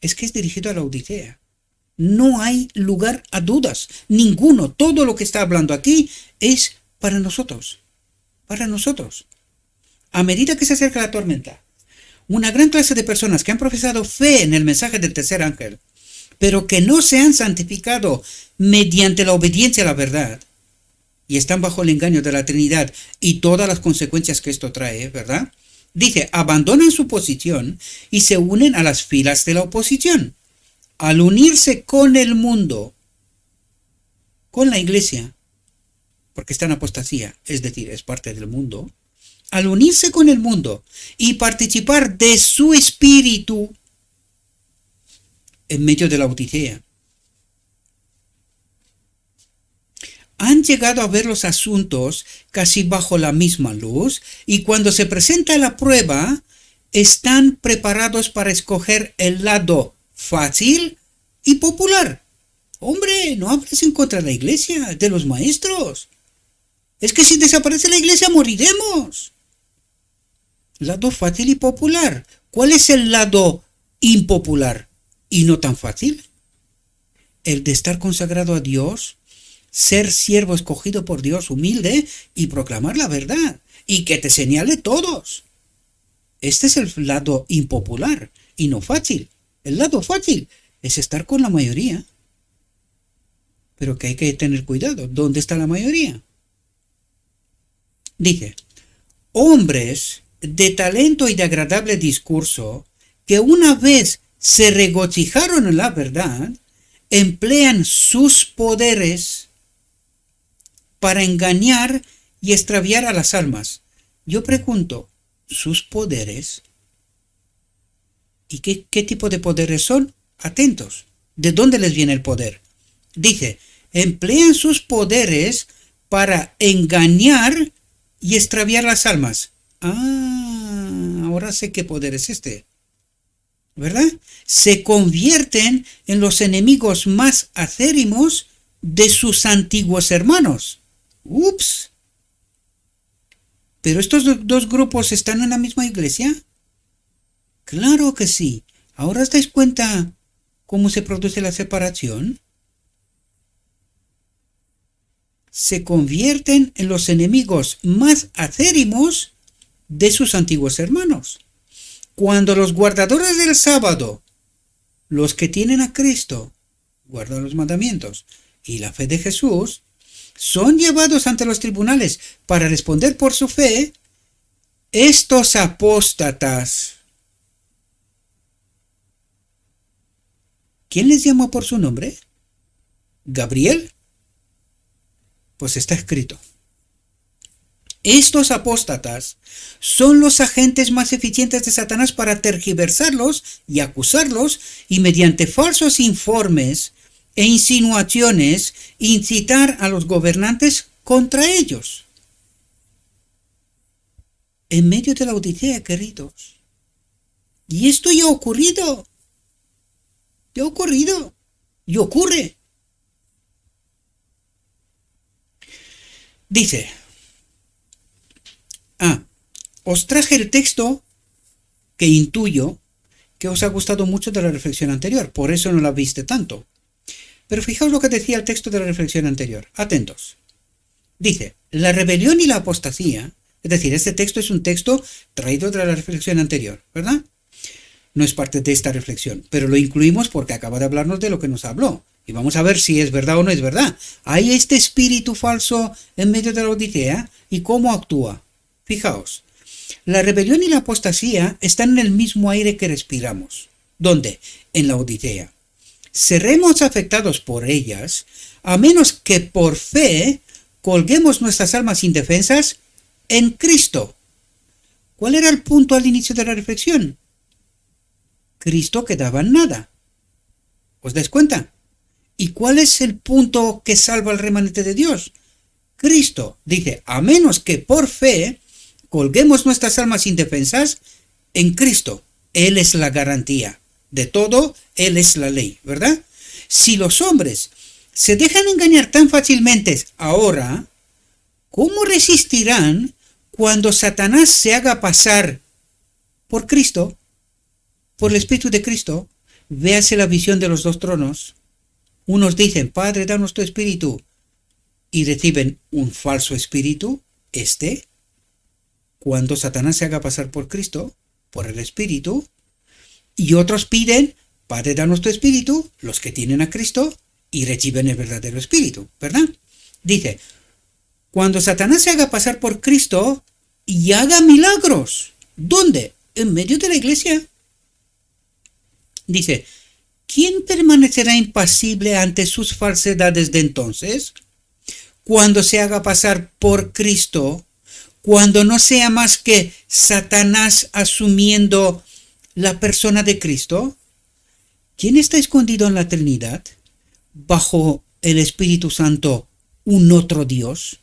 Es que es dirigido a la Odisea. No hay lugar a dudas, ninguno. Todo lo que está hablando aquí es para nosotros. Para nosotros. A medida que se acerca la tormenta, una gran clase de personas que han profesado fe en el mensaje del tercer ángel, pero que no se han santificado mediante la obediencia a la verdad, y están bajo el engaño de la Trinidad y todas las consecuencias que esto trae, ¿verdad? Dice, abandonan su posición y se unen a las filas de la oposición. Al unirse con el mundo, con la iglesia, porque está en apostasía, es decir, es parte del mundo, al unirse con el mundo y participar de su espíritu en medio de la Odisea, han llegado a ver los asuntos casi bajo la misma luz y cuando se presenta la prueba, están preparados para escoger el lado fácil y popular. Hombre, no hables en contra de la iglesia, de los maestros. Es que si desaparece la iglesia moriremos. Lado fácil y popular. ¿Cuál es el lado impopular y no tan fácil? El de estar consagrado a Dios, ser siervo escogido por Dios, humilde, y proclamar la verdad, y que te señale todos. Este es el lado impopular y no fácil. El lado fácil es estar con la mayoría. Pero que hay que tener cuidado. ¿Dónde está la mayoría? Dice, hombres de talento y de agradable discurso, que una vez se regocijaron en la verdad, emplean sus poderes para engañar y extraviar a las almas. Yo pregunto, ¿sus poderes? ¿Y qué tipo de poderes son? Atentos. ¿De dónde les viene el poder? Dice, emplean sus poderes para engañar y extraviar las almas. Ahora sé qué poder es este. ¿Verdad? Se convierten en los enemigos más acérrimos de sus antiguos hermanos. Ups. ¿Pero estos dos grupos están en la misma iglesia? Claro que sí. ¿Ahora os dais cuenta cómo se produce la separación? Se convierten en los enemigos más acérrimos de sus antiguos hermanos. Cuando los guardadores del sábado, los que tienen a Cristo, guardan los mandamientos y la fe de Jesús, son llevados ante los tribunales para responder por su fe, estos apóstatas, ¿quién les llamó por su nombre? ¿Gabriel? Pues está escrito. Estos apóstatas son los agentes más eficientes de Satanás para tergiversarlos y acusarlos y mediante falsos informes e insinuaciones incitar a los gobernantes contra ellos. En medio de la Odisea, queridos. Y esto ya ha ocurrido. Ya ha ocurrido. Y ocurre. Dice, os traje el texto que intuyo que os ha gustado mucho de la reflexión anterior, por eso no la viste tanto. Pero fijaos lo que decía el texto de la reflexión anterior. Atentos. Dice, la rebelión y la apostasía, es decir, este texto es un texto traído de la reflexión anterior, ¿verdad? No es parte de esta reflexión, pero lo incluimos porque acaba de hablarnos de lo que nos habló. Y vamos a ver si es verdad o no es verdad. Hay este espíritu falso en medio de la Odisea y cómo actúa. Fijaos, la rebelión y la apostasía están en el mismo aire que respiramos. ¿Dónde? En la Odisea. Seremos afectados por ellas a menos que por fe colguemos nuestras almas indefensas en Cristo. ¿Cuál era el punto al inicio de la reflexión? Cristo quedaba en nada. ¿Os dais cuenta? ¿Y cuál es el punto que salva al remanente de Dios? Cristo dice, a menos que por fe colguemos nuestras almas indefensas en Cristo. Él es la garantía de todo, Él es la ley, ¿verdad? Si los hombres se dejan engañar tan fácilmente ahora, ¿cómo resistirán cuando Satanás se haga pasar por Cristo, por el Espíritu de Cristo? Véase la visión de los dos tronos. Unos dicen, Padre, danos tu espíritu, y reciben un falso espíritu, cuando Satanás se haga pasar por Cristo, por el Espíritu, y otros piden, Padre, danos tu espíritu, los que tienen a Cristo, y reciben el verdadero espíritu, ¿verdad? Dice, cuando Satanás se haga pasar por Cristo y haga milagros, ¿dónde? En medio de la iglesia. Dice, ¿quién permanecerá impasible ante sus falsedades de entonces? Cuando se haga pasar por Cristo, cuando no sea más que Satanás asumiendo la persona de Cristo. ¿Quién está escondido en la Trinidad? Bajo el Espíritu Santo, un otro Dios.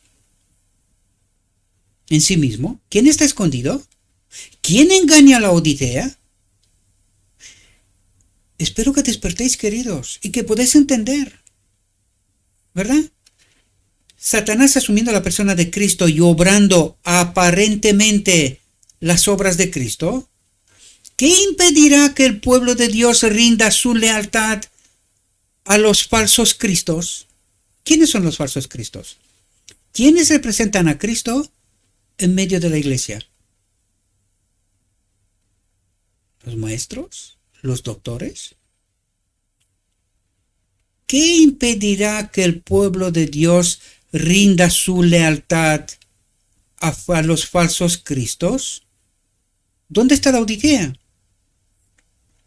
En sí mismo. ¿Quién está escondido? ¿Quién engaña a la Odisea? Espero que despertéis, queridos, y que podáis entender, ¿verdad? Satanás asumiendo la persona de Cristo y obrando aparentemente las obras de Cristo. ¿Qué impedirá que el pueblo de Dios rinda su lealtad a los falsos cristos? ¿Quiénes son los falsos cristos? ¿Quiénes representan a Cristo en medio de la iglesia? ¿Los maestros? ¿Los doctores? ¿Qué impedirá que el pueblo de Dios rinda su lealtad a los falsos cristos? ¿Dónde está la Odisea?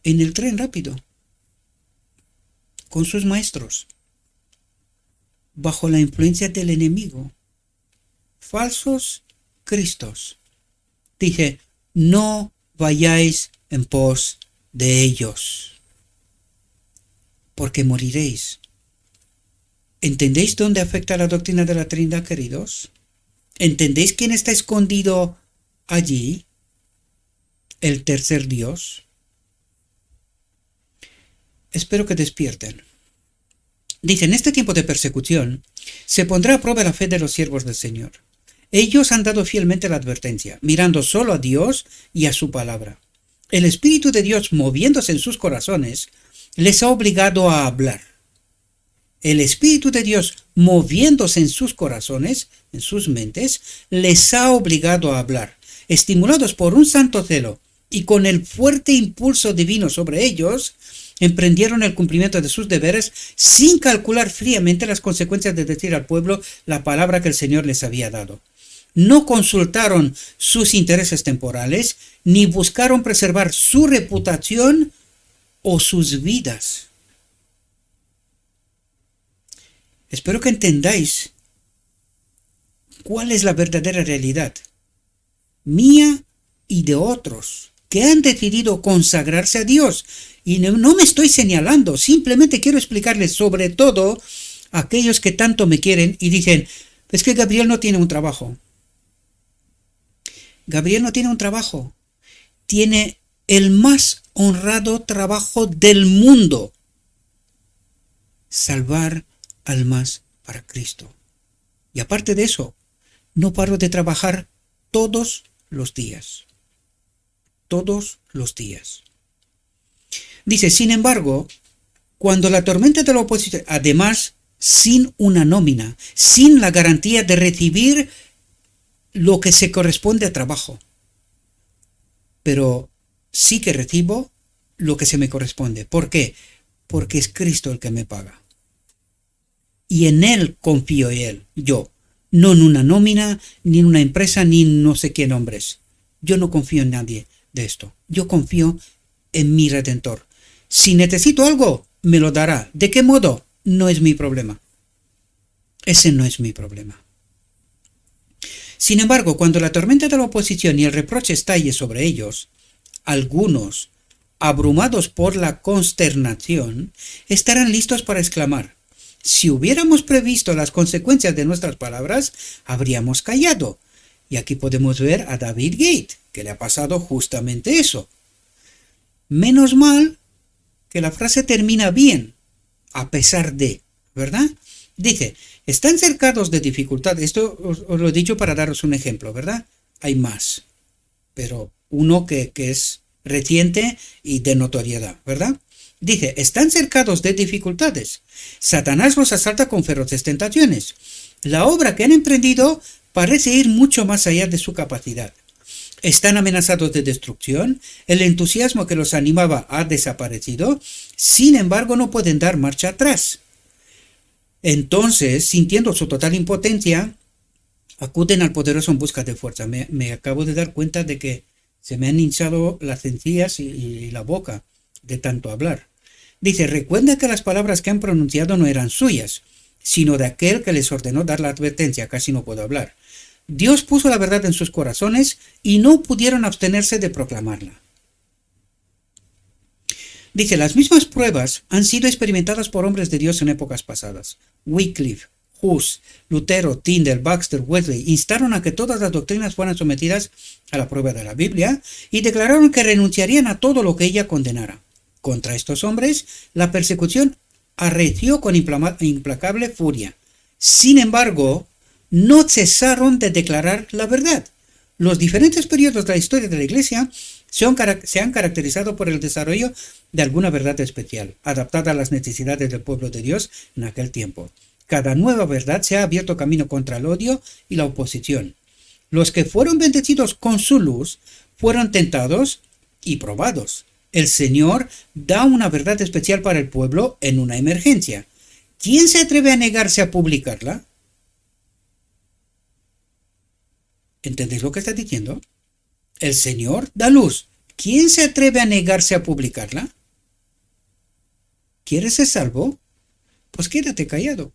En el tren rápido, con sus maestros, bajo la influencia del enemigo. Falsos cristos. Dije, no vayáis en pos de ellos, porque moriréis. ¿Entendéis dónde afecta la doctrina de la Trinidad, queridos? ¿Entendéis quién está escondido allí? El tercer Dios. Espero que despierten. Dice, en este tiempo de persecución se pondrá a prueba la fe de los siervos del Señor. Ellos han dado fielmente la advertencia, mirando solo a Dios y a su palabra. El Espíritu de Dios, moviéndose en sus corazones, les ha obligado a hablar. El Espíritu de Dios, moviéndose en sus corazones, en sus mentes, les ha obligado a hablar. Estimulados por un santo celo y con el fuerte impulso divino sobre ellos, emprendieron el cumplimiento de sus deberes sin calcular fríamente las consecuencias de decir al pueblo la palabra que el Señor les había dado. No consultaron sus intereses temporales, ni buscaron preservar su reputación o sus vidas. Espero que entendáis cuál es la verdadera realidad mía y de otros que han decidido consagrarse a Dios. Y no me estoy señalando, simplemente quiero explicarles, sobre todo a aquellos que tanto me quieren y dicen, es que Gabriel no tiene un trabajo. Gabriel no tiene un trabajo. Tiene el más honrado trabajo del mundo: salvar almas para Cristo. Y aparte de eso, no paro de trabajar todos los días. Todos los días. Dice, sin embargo, cuando la tormenta de la oposición, además, sin una nómina, sin la garantía de recibir lo que se corresponde a trabajo, pero sí que recibo lo que se me corresponde. ¿Por qué? Porque es Cristo el que me paga. Y en Él confío yo, no en una nómina, ni en una empresa, ni en no sé qué nombres. Yo no confío en nadie de esto. Yo confío en mi Redentor. Si necesito algo, me lo dará. ¿De qué modo? No es mi problema. Ese no es mi problema. Sin embargo, cuando la tormenta de la oposición y el reproche estalle sobre ellos, algunos, abrumados por la consternación, estarán listos para exclamar: si hubiéramos previsto las consecuencias de nuestras palabras, habríamos callado. Y aquí podemos ver a David Gate, que le ha pasado justamente eso. Menos mal que la frase termina bien, a pesar de, ¿verdad? Dice, están cercados de dificultad. Esto os lo he dicho para daros un ejemplo, ¿verdad? Hay más, pero uno que es reciente y de notoriedad, ¿verdad? Dice, están cercados de dificultades. Satanás los asalta con feroces tentaciones. La obra que han emprendido parece ir mucho más allá de su capacidad. Están amenazados de destrucción, el entusiasmo que los animaba ha desaparecido, sin embargo no pueden dar marcha atrás. Entonces, sintiendo su total impotencia, acuden al poderoso en busca de fuerza. Me acabo de dar cuenta de que se me han hinchado las encías y la boca de tanto hablar. Dice, recuerda que las palabras que han pronunciado no eran suyas, sino de aquel que les ordenó dar la advertencia. Casi no puedo hablar. Dios puso la verdad en sus corazones y no pudieron abstenerse de proclamarla. Dice, las mismas pruebas han sido experimentadas por hombres de Dios en épocas pasadas. Wycliffe, Hus, Lutero, Tyndale, Baxter, Wesley instaron a que todas las doctrinas fueran sometidas a la prueba de la Biblia y declararon que renunciarían a todo lo que ella condenara. Contra estos hombres, la persecución arreció con implacable furia. Sin embargo, no cesaron de declarar la verdad. Los diferentes periodos de la historia de la Iglesia se han caracterizado por el desarrollo de alguna verdad especial, adaptada a las necesidades del pueblo de Dios en aquel tiempo. Cada nueva verdad se ha abierto camino contra el odio y la oposición. Los que fueron bendecidos con su luz fueron tentados y probados. El Señor da una verdad especial para el pueblo en una emergencia. ¿Quién se atreve a negarse a publicarla? ¿Entendéis lo que está diciendo? El Señor da luz. ¿Quién se atreve a negarse a publicarla? ¿Quieres ser salvo? Pues quédate callado.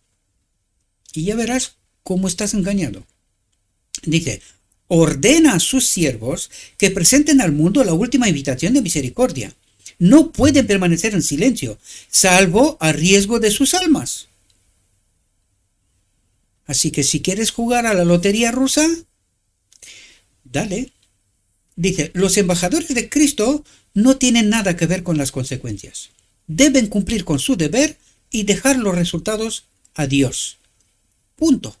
Y ya verás cómo estás engañado. Dice, ordena a sus siervos que presenten al mundo la última invitación de misericordia. No pueden permanecer en silencio, salvo a riesgo de sus almas. Así que si quieres jugar a la lotería rusa, dale. Dice, los embajadores de Cristo no tienen nada que ver con las consecuencias. Deben cumplir con su deber y dejar los resultados a Dios. Punto.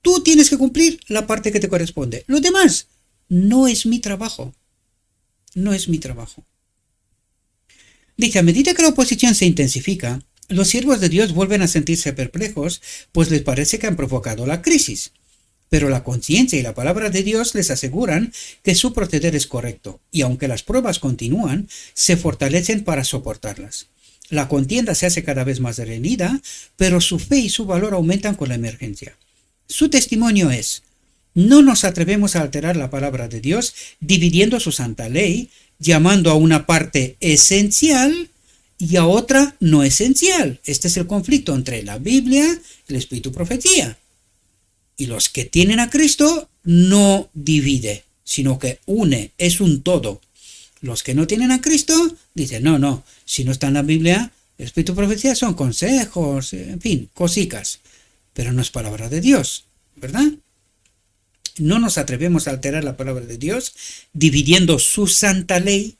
Tú tienes que cumplir la parte que te corresponde. Lo demás no es mi trabajo. No es mi trabajo. Dice, a medida que la oposición se intensifica, los siervos de Dios vuelven a sentirse perplejos, pues les parece que han provocado la crisis. Pero la conciencia y la palabra de Dios les aseguran que su proceder es correcto, y aunque las pruebas continúan, se fortalecen para soportarlas. La contienda se hace cada vez más reñida, pero su fe y su valor aumentan con la emergencia. Su testimonio es: no nos atrevemos a alterar la palabra de Dios dividiendo su santa ley, llamando a una parte esencial y a otra no esencial. Este es el conflicto entre la Biblia, el Espíritu Profecía. Y los que tienen a Cristo no divide, sino que une, es un todo. Los que no tienen a Cristo dicen, no, si no está en la Biblia, el Espíritu Profecía son consejos, en fin, cosicas, pero no es palabra de Dios, ¿verdad? No nos atrevemos a alterar la palabra de Dios dividiendo su santa ley,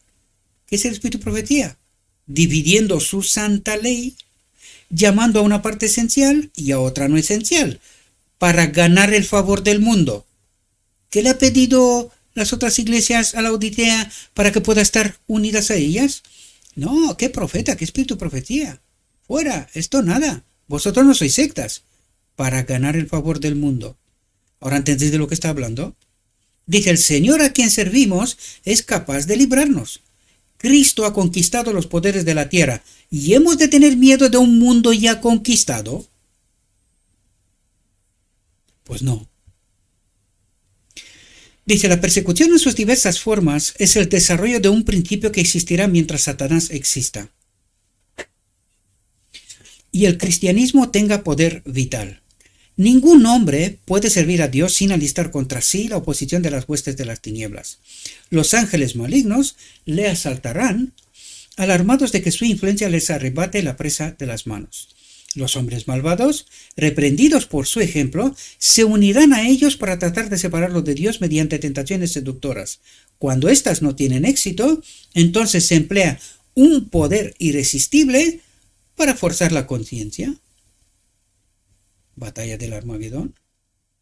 que es el Espíritu Profecía, dividiendo su santa ley, llamando a una parte esencial y a otra no esencial, para ganar el favor del mundo. ¿Qué le ha pedido las otras iglesias a la Laodicea para que pueda estar unidas a ellas? No, qué profeta, qué espíritu de profecía. Fuera, esto nada. Vosotros no sois sectas para ganar el favor del mundo. ¿Ahora entendéis de lo que está hablando? Dice, el Señor a quien servimos es capaz de librarnos. Cristo ha conquistado los poderes de la tierra y hemos de tener miedo de un mundo ya conquistado. Pues no. Dice, la persecución en sus diversas formas es el desarrollo de un principio que existirá mientras Satanás exista y el cristianismo tenga poder vital. Ningún hombre puede servir a Dios sin alistar contra sí la oposición de las huestes de las tinieblas. Los ángeles malignos le asaltarán, alarmados de que su influencia les arrebate la presa de las manos. Los hombres malvados, reprendidos por su ejemplo, se unirán a ellos para tratar de separarlos de Dios mediante tentaciones seductoras. Cuando éstas no tienen éxito, entonces se emplea un poder irresistible para forzar la conciencia. Batalla del Armagedón.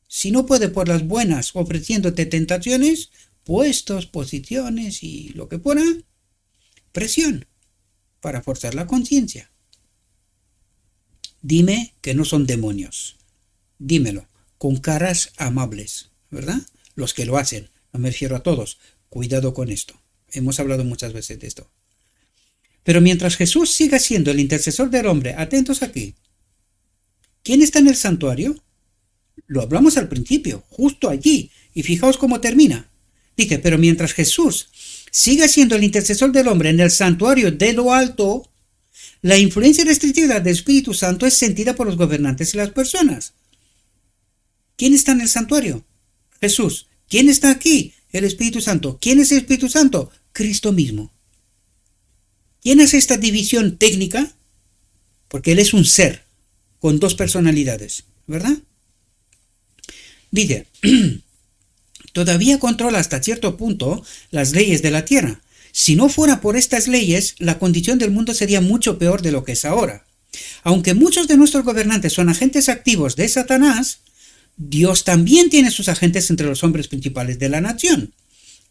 Si no puede por las buenas ofreciéndote tentaciones, puestos, posiciones y lo que fuera, presión para forzar la conciencia. Dime que no son demonios. Dímelo, con caras amables, ¿verdad? Los que lo hacen, no me refiero a todos. Cuidado con esto. Hemos hablado muchas veces de esto. Pero mientras Jesús siga siendo el intercesor del hombre, atentos aquí. ¿Quién está en el santuario? Lo hablamos al principio, justo allí. Y fijaos cómo termina. Dice, pero mientras Jesús siga siendo el intercesor del hombre en el santuario de lo alto, la influencia restrictiva del Espíritu Santo es sentida por los gobernantes y las personas. ¿Quién está en el santuario? Jesús. ¿Quién está aquí? El Espíritu Santo. ¿Quién es el Espíritu Santo? Cristo mismo. ¿Quién hace esta división técnica? Porque Él es un ser con dos personalidades, ¿verdad? Dice, todavía controla hasta cierto punto las leyes de la tierra. Si no fuera por estas leyes, la condición del mundo sería mucho peor de lo que es ahora. Aunque muchos de nuestros gobernantes son agentes activos de Satanás, Dios también tiene sus agentes entre los hombres principales de la nación.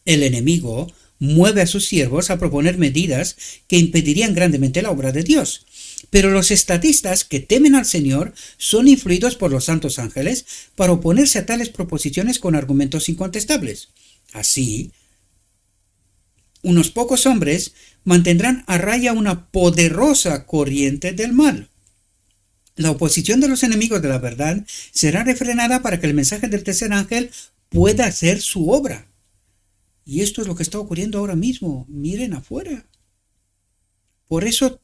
El enemigo mueve a sus siervos a proponer medidas que impedirían grandemente la obra de Dios. Pero los estadistas que temen al Señor son influidos por los santos ángeles para oponerse a tales proposiciones con argumentos incontestables. Así, unos pocos hombres mantendrán a raya una poderosa corriente del mal. La oposición de los enemigos de la verdad será refrenada para que el mensaje del tercer ángel pueda hacer su obra. Y esto es lo que está ocurriendo ahora mismo. Miren afuera. Por eso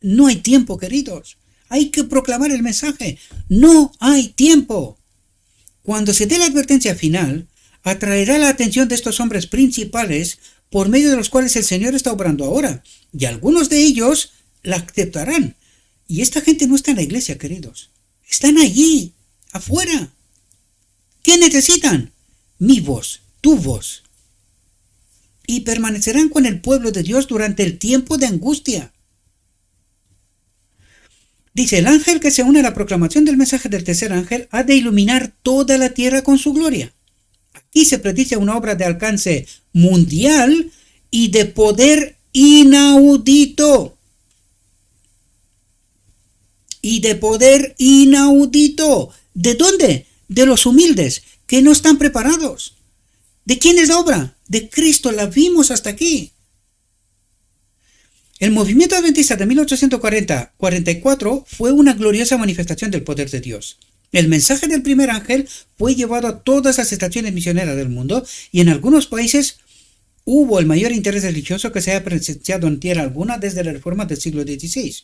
no hay tiempo, queridos. Hay que proclamar el mensaje. No hay tiempo. Cuando se dé la advertencia final, atraerá la atención de estos hombres principales por medio de los cuales el Señor está obrando ahora. Y algunos de ellos la aceptarán. Y esta gente no está en la iglesia, queridos. Están allí, afuera. ¿Qué necesitan? Mi voz, tu voz. Y permanecerán con el pueblo de Dios durante el tiempo de angustia. Dice, el ángel que se une a la proclamación del mensaje del tercer ángel ha de iluminar toda la tierra con su gloria. Aquí se predice una obra de alcance mundial y de poder inaudito. Y de poder inaudito. ¿De dónde? De los humildes, que no están preparados. ¿De quién es la obra? De Cristo, la vimos hasta aquí. El movimiento adventista de 1844 fue una gloriosa manifestación del poder de Dios. El mensaje del primer ángel fue llevado a todas las estaciones misioneras del mundo y en algunos países hubo el mayor interés religioso que se haya presenciado en tierra alguna desde la reforma del siglo XVI.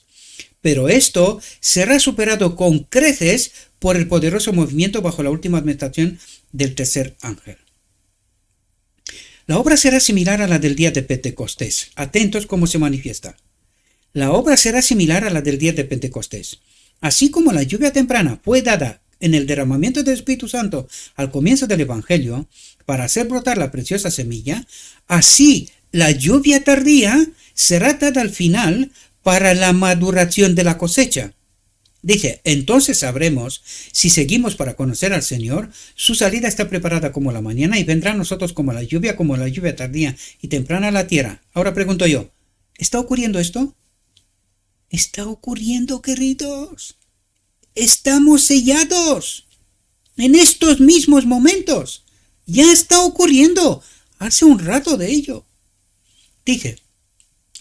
Pero esto será superado con creces por el poderoso movimiento bajo la última administración del tercer ángel. La obra será similar a la del día de Pentecostés. Atentos cómo se manifiesta. La obra será similar a la del día de Pentecostés. Así como la lluvia temprana fue dada en el derramamiento del Espíritu Santo al comienzo del Evangelio para hacer brotar la preciosa semilla, así la lluvia tardía será dada al final para la maduración de la cosecha. Dice, entonces sabremos si seguimos para conocer al Señor. Su salida está preparada como la mañana y vendrá a nosotros como la lluvia tardía y temprana a la tierra. Ahora pregunto yo, ¿está ocurriendo esto? Está ocurriendo, queridos. Estamos sellados en estos mismos momentos. Ya está ocurriendo. Hace un rato de ello. Dice,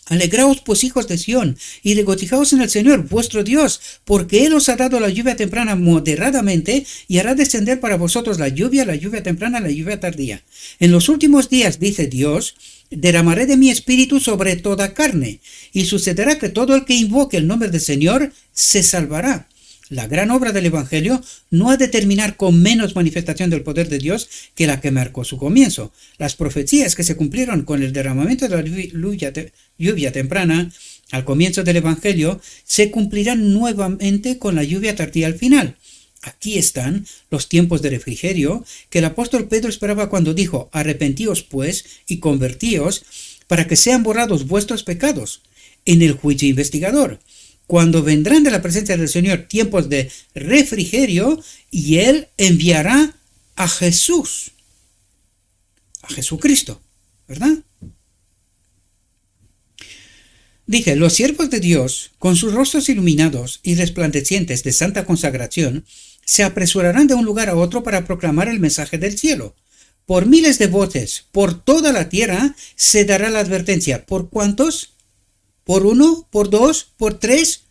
alegraos pues, hijos de Sión, y regocijaos en el Señor vuestro Dios, porque Él os ha dado la lluvia temprana moderadamente, y hará descender para vosotros la lluvia temprana, la lluvia tardía. En los últimos días, dice Dios, derramaré de mi espíritu sobre toda carne, y sucederá que todo el que invoque el nombre del Señor se salvará. La gran obra del Evangelio no ha de terminar con menos manifestación del poder de Dios que la que marcó su comienzo. Las profecías que se cumplieron con el derramamiento de la lluvia temprana al comienzo del Evangelio se cumplirán nuevamente con la lluvia tardía al final. Aquí están los tiempos de refrigerio que el apóstol Pedro esperaba cuando dijo: arrepentíos pues y convertíos para que sean borrados vuestros pecados en el juicio investigador, cuando vendrán de la presencia del Señor tiempos de refrigerio, y Él enviará a Jesús, a Jesucristo, ¿verdad? Dije, los siervos de Dios, con sus rostros iluminados y resplandecientes de santa consagración, se apresurarán de un lugar a otro para proclamar el mensaje del cielo. Por miles de voces, por toda la tierra, se dará la advertencia. ¿Por cuántos? ¿Por uno? ¿Por dos? ¿Por tres?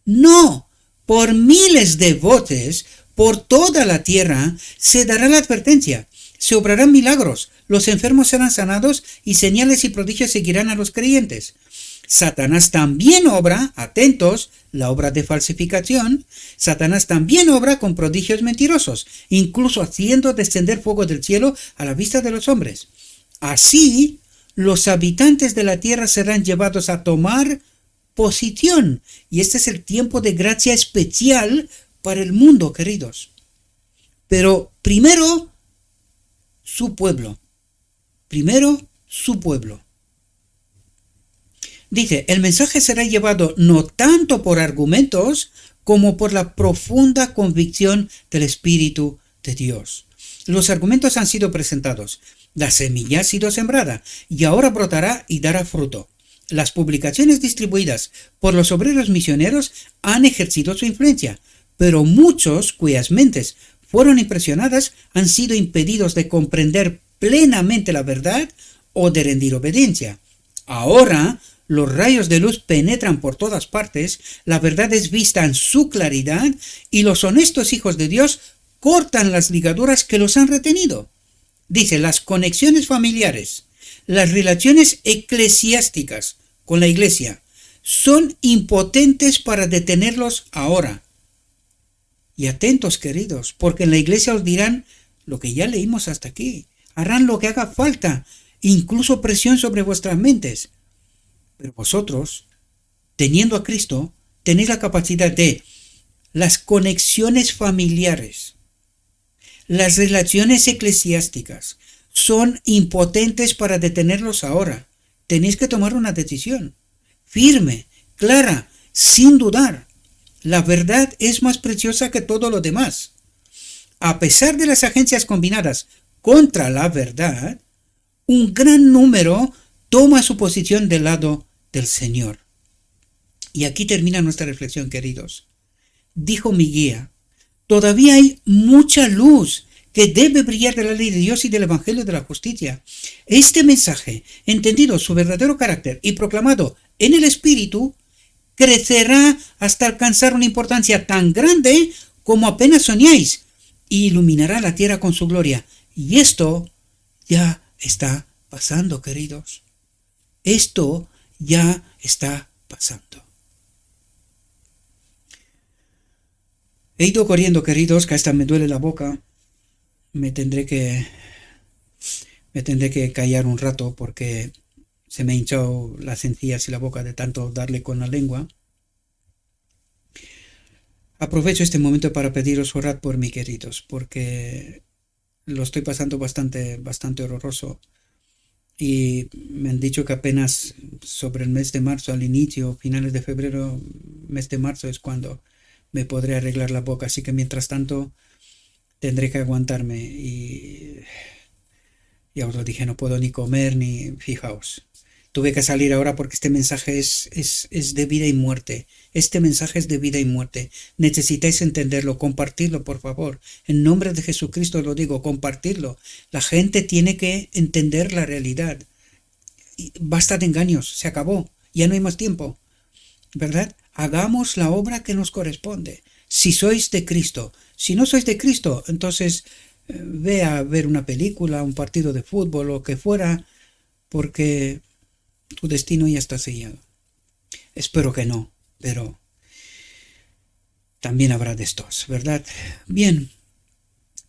No, por miles de voces, por toda la tierra, se dará la advertencia. Se obrarán milagros, los enfermos serán sanados y señales y prodigios seguirán a los creyentes. Satanás también obra, atentos, la obra de falsificación. Satanás también obra con prodigios mentirosos, incluso haciendo descender fuego del cielo a la vista de los hombres. Así, los habitantes de la tierra serán llevados a tomar posición. Y este es el tiempo de gracia especial para el mundo, queridos. Pero primero, su pueblo. Primero, su pueblo. Dice, el mensaje será llevado no tanto por argumentos como por la profunda convicción del Espíritu de Dios. Los argumentos han sido presentados. La semilla ha sido sembrada y ahora brotará y dará fruto. Las publicaciones distribuidas por los obreros misioneros han ejercido su influencia, pero muchos cuyas mentes fueron impresionadas han sido impedidos de comprender plenamente la verdad o de rendir obediencia. Ahora, los rayos de luz penetran por todas partes, la verdad es vista en su claridad y los honestos hijos de Dios cortan las ligaduras que los han retenido. Dice, las conexiones familiares, las relaciones eclesiásticas con la iglesia son impotentes para detenerlos ahora. Y atentos, queridos, porque en la iglesia os dirán lo que ya leímos hasta aquí. Harán lo que haga falta, incluso presión sobre vuestras mentes. Pero vosotros, teniendo a Cristo, tenéis la capacidad de las conexiones familiares, las relaciones eclesiásticas, son impotentes para detenerlos ahora. Tenéis que tomar una decisión firme, clara, sin dudar. La verdad es más preciosa que todo lo demás. A pesar de las agencias combinadas contra la verdad, un gran número toma su posición del lado del Señor. Y aquí termina nuestra reflexión, queridos. Dijo mi guía, todavía hay mucha luz que debe brillar de la ley de Dios y del Evangelio de la justicia. Este mensaje, entendido su verdadero carácter y proclamado en el Espíritu, crecerá hasta alcanzar una importancia tan grande como apenas soñáis, y iluminará la tierra con su gloria. Y esto ya está pasando, queridos. Esto ya está pasando. He ido corriendo, queridos, que hasta me duele la boca. Me tendré que callar un rato porque se me ha hinchado las encías y la boca de tanto darle con la lengua. Aprovecho este momento para pediros orad por mí, queridos, porque lo estoy pasando bastante horroroso. Y me han dicho que apenas sobre el mes de marzo, al inicio, finales de febrero, mes de marzo, es cuando me podré arreglar la boca, así que mientras tanto tendré que aguantarme y os lo dije, no puedo ni comer ni, fijaos. Tuve que salir ahora porque este mensaje es de vida y muerte. Este mensaje es de vida y muerte. Necesitáis entenderlo, compartirlo, por favor. En nombre de Jesucristo lo digo, compartirlo. La gente tiene que entender la realidad. Y basta de engaños, se acabó. Ya no hay más tiempo. ¿Verdad? Hagamos la obra que nos corresponde. Si sois de Cristo. Si no sois de Cristo, entonces ve a ver una película, un partido de fútbol, lo que fuera, porque tu destino ya está sellado. Espero que no, pero también habrá de estos, ¿verdad? Bien,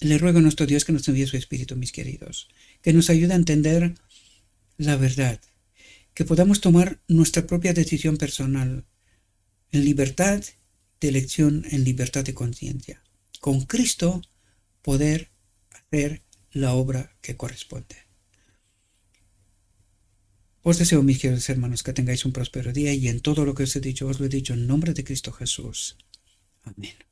le ruego a nuestro Dios que nos envíe su Espíritu, mis queridos, que nos ayude a entender la verdad, que podamos tomar nuestra propia decisión personal en libertad de elección, en libertad de conciencia. Con Cristo poder hacer la obra que corresponde. Os deseo, mis queridos hermanos, que tengáis un próspero día y en todo lo que os he dicho, os lo he dicho en nombre de Cristo Jesús. Amén.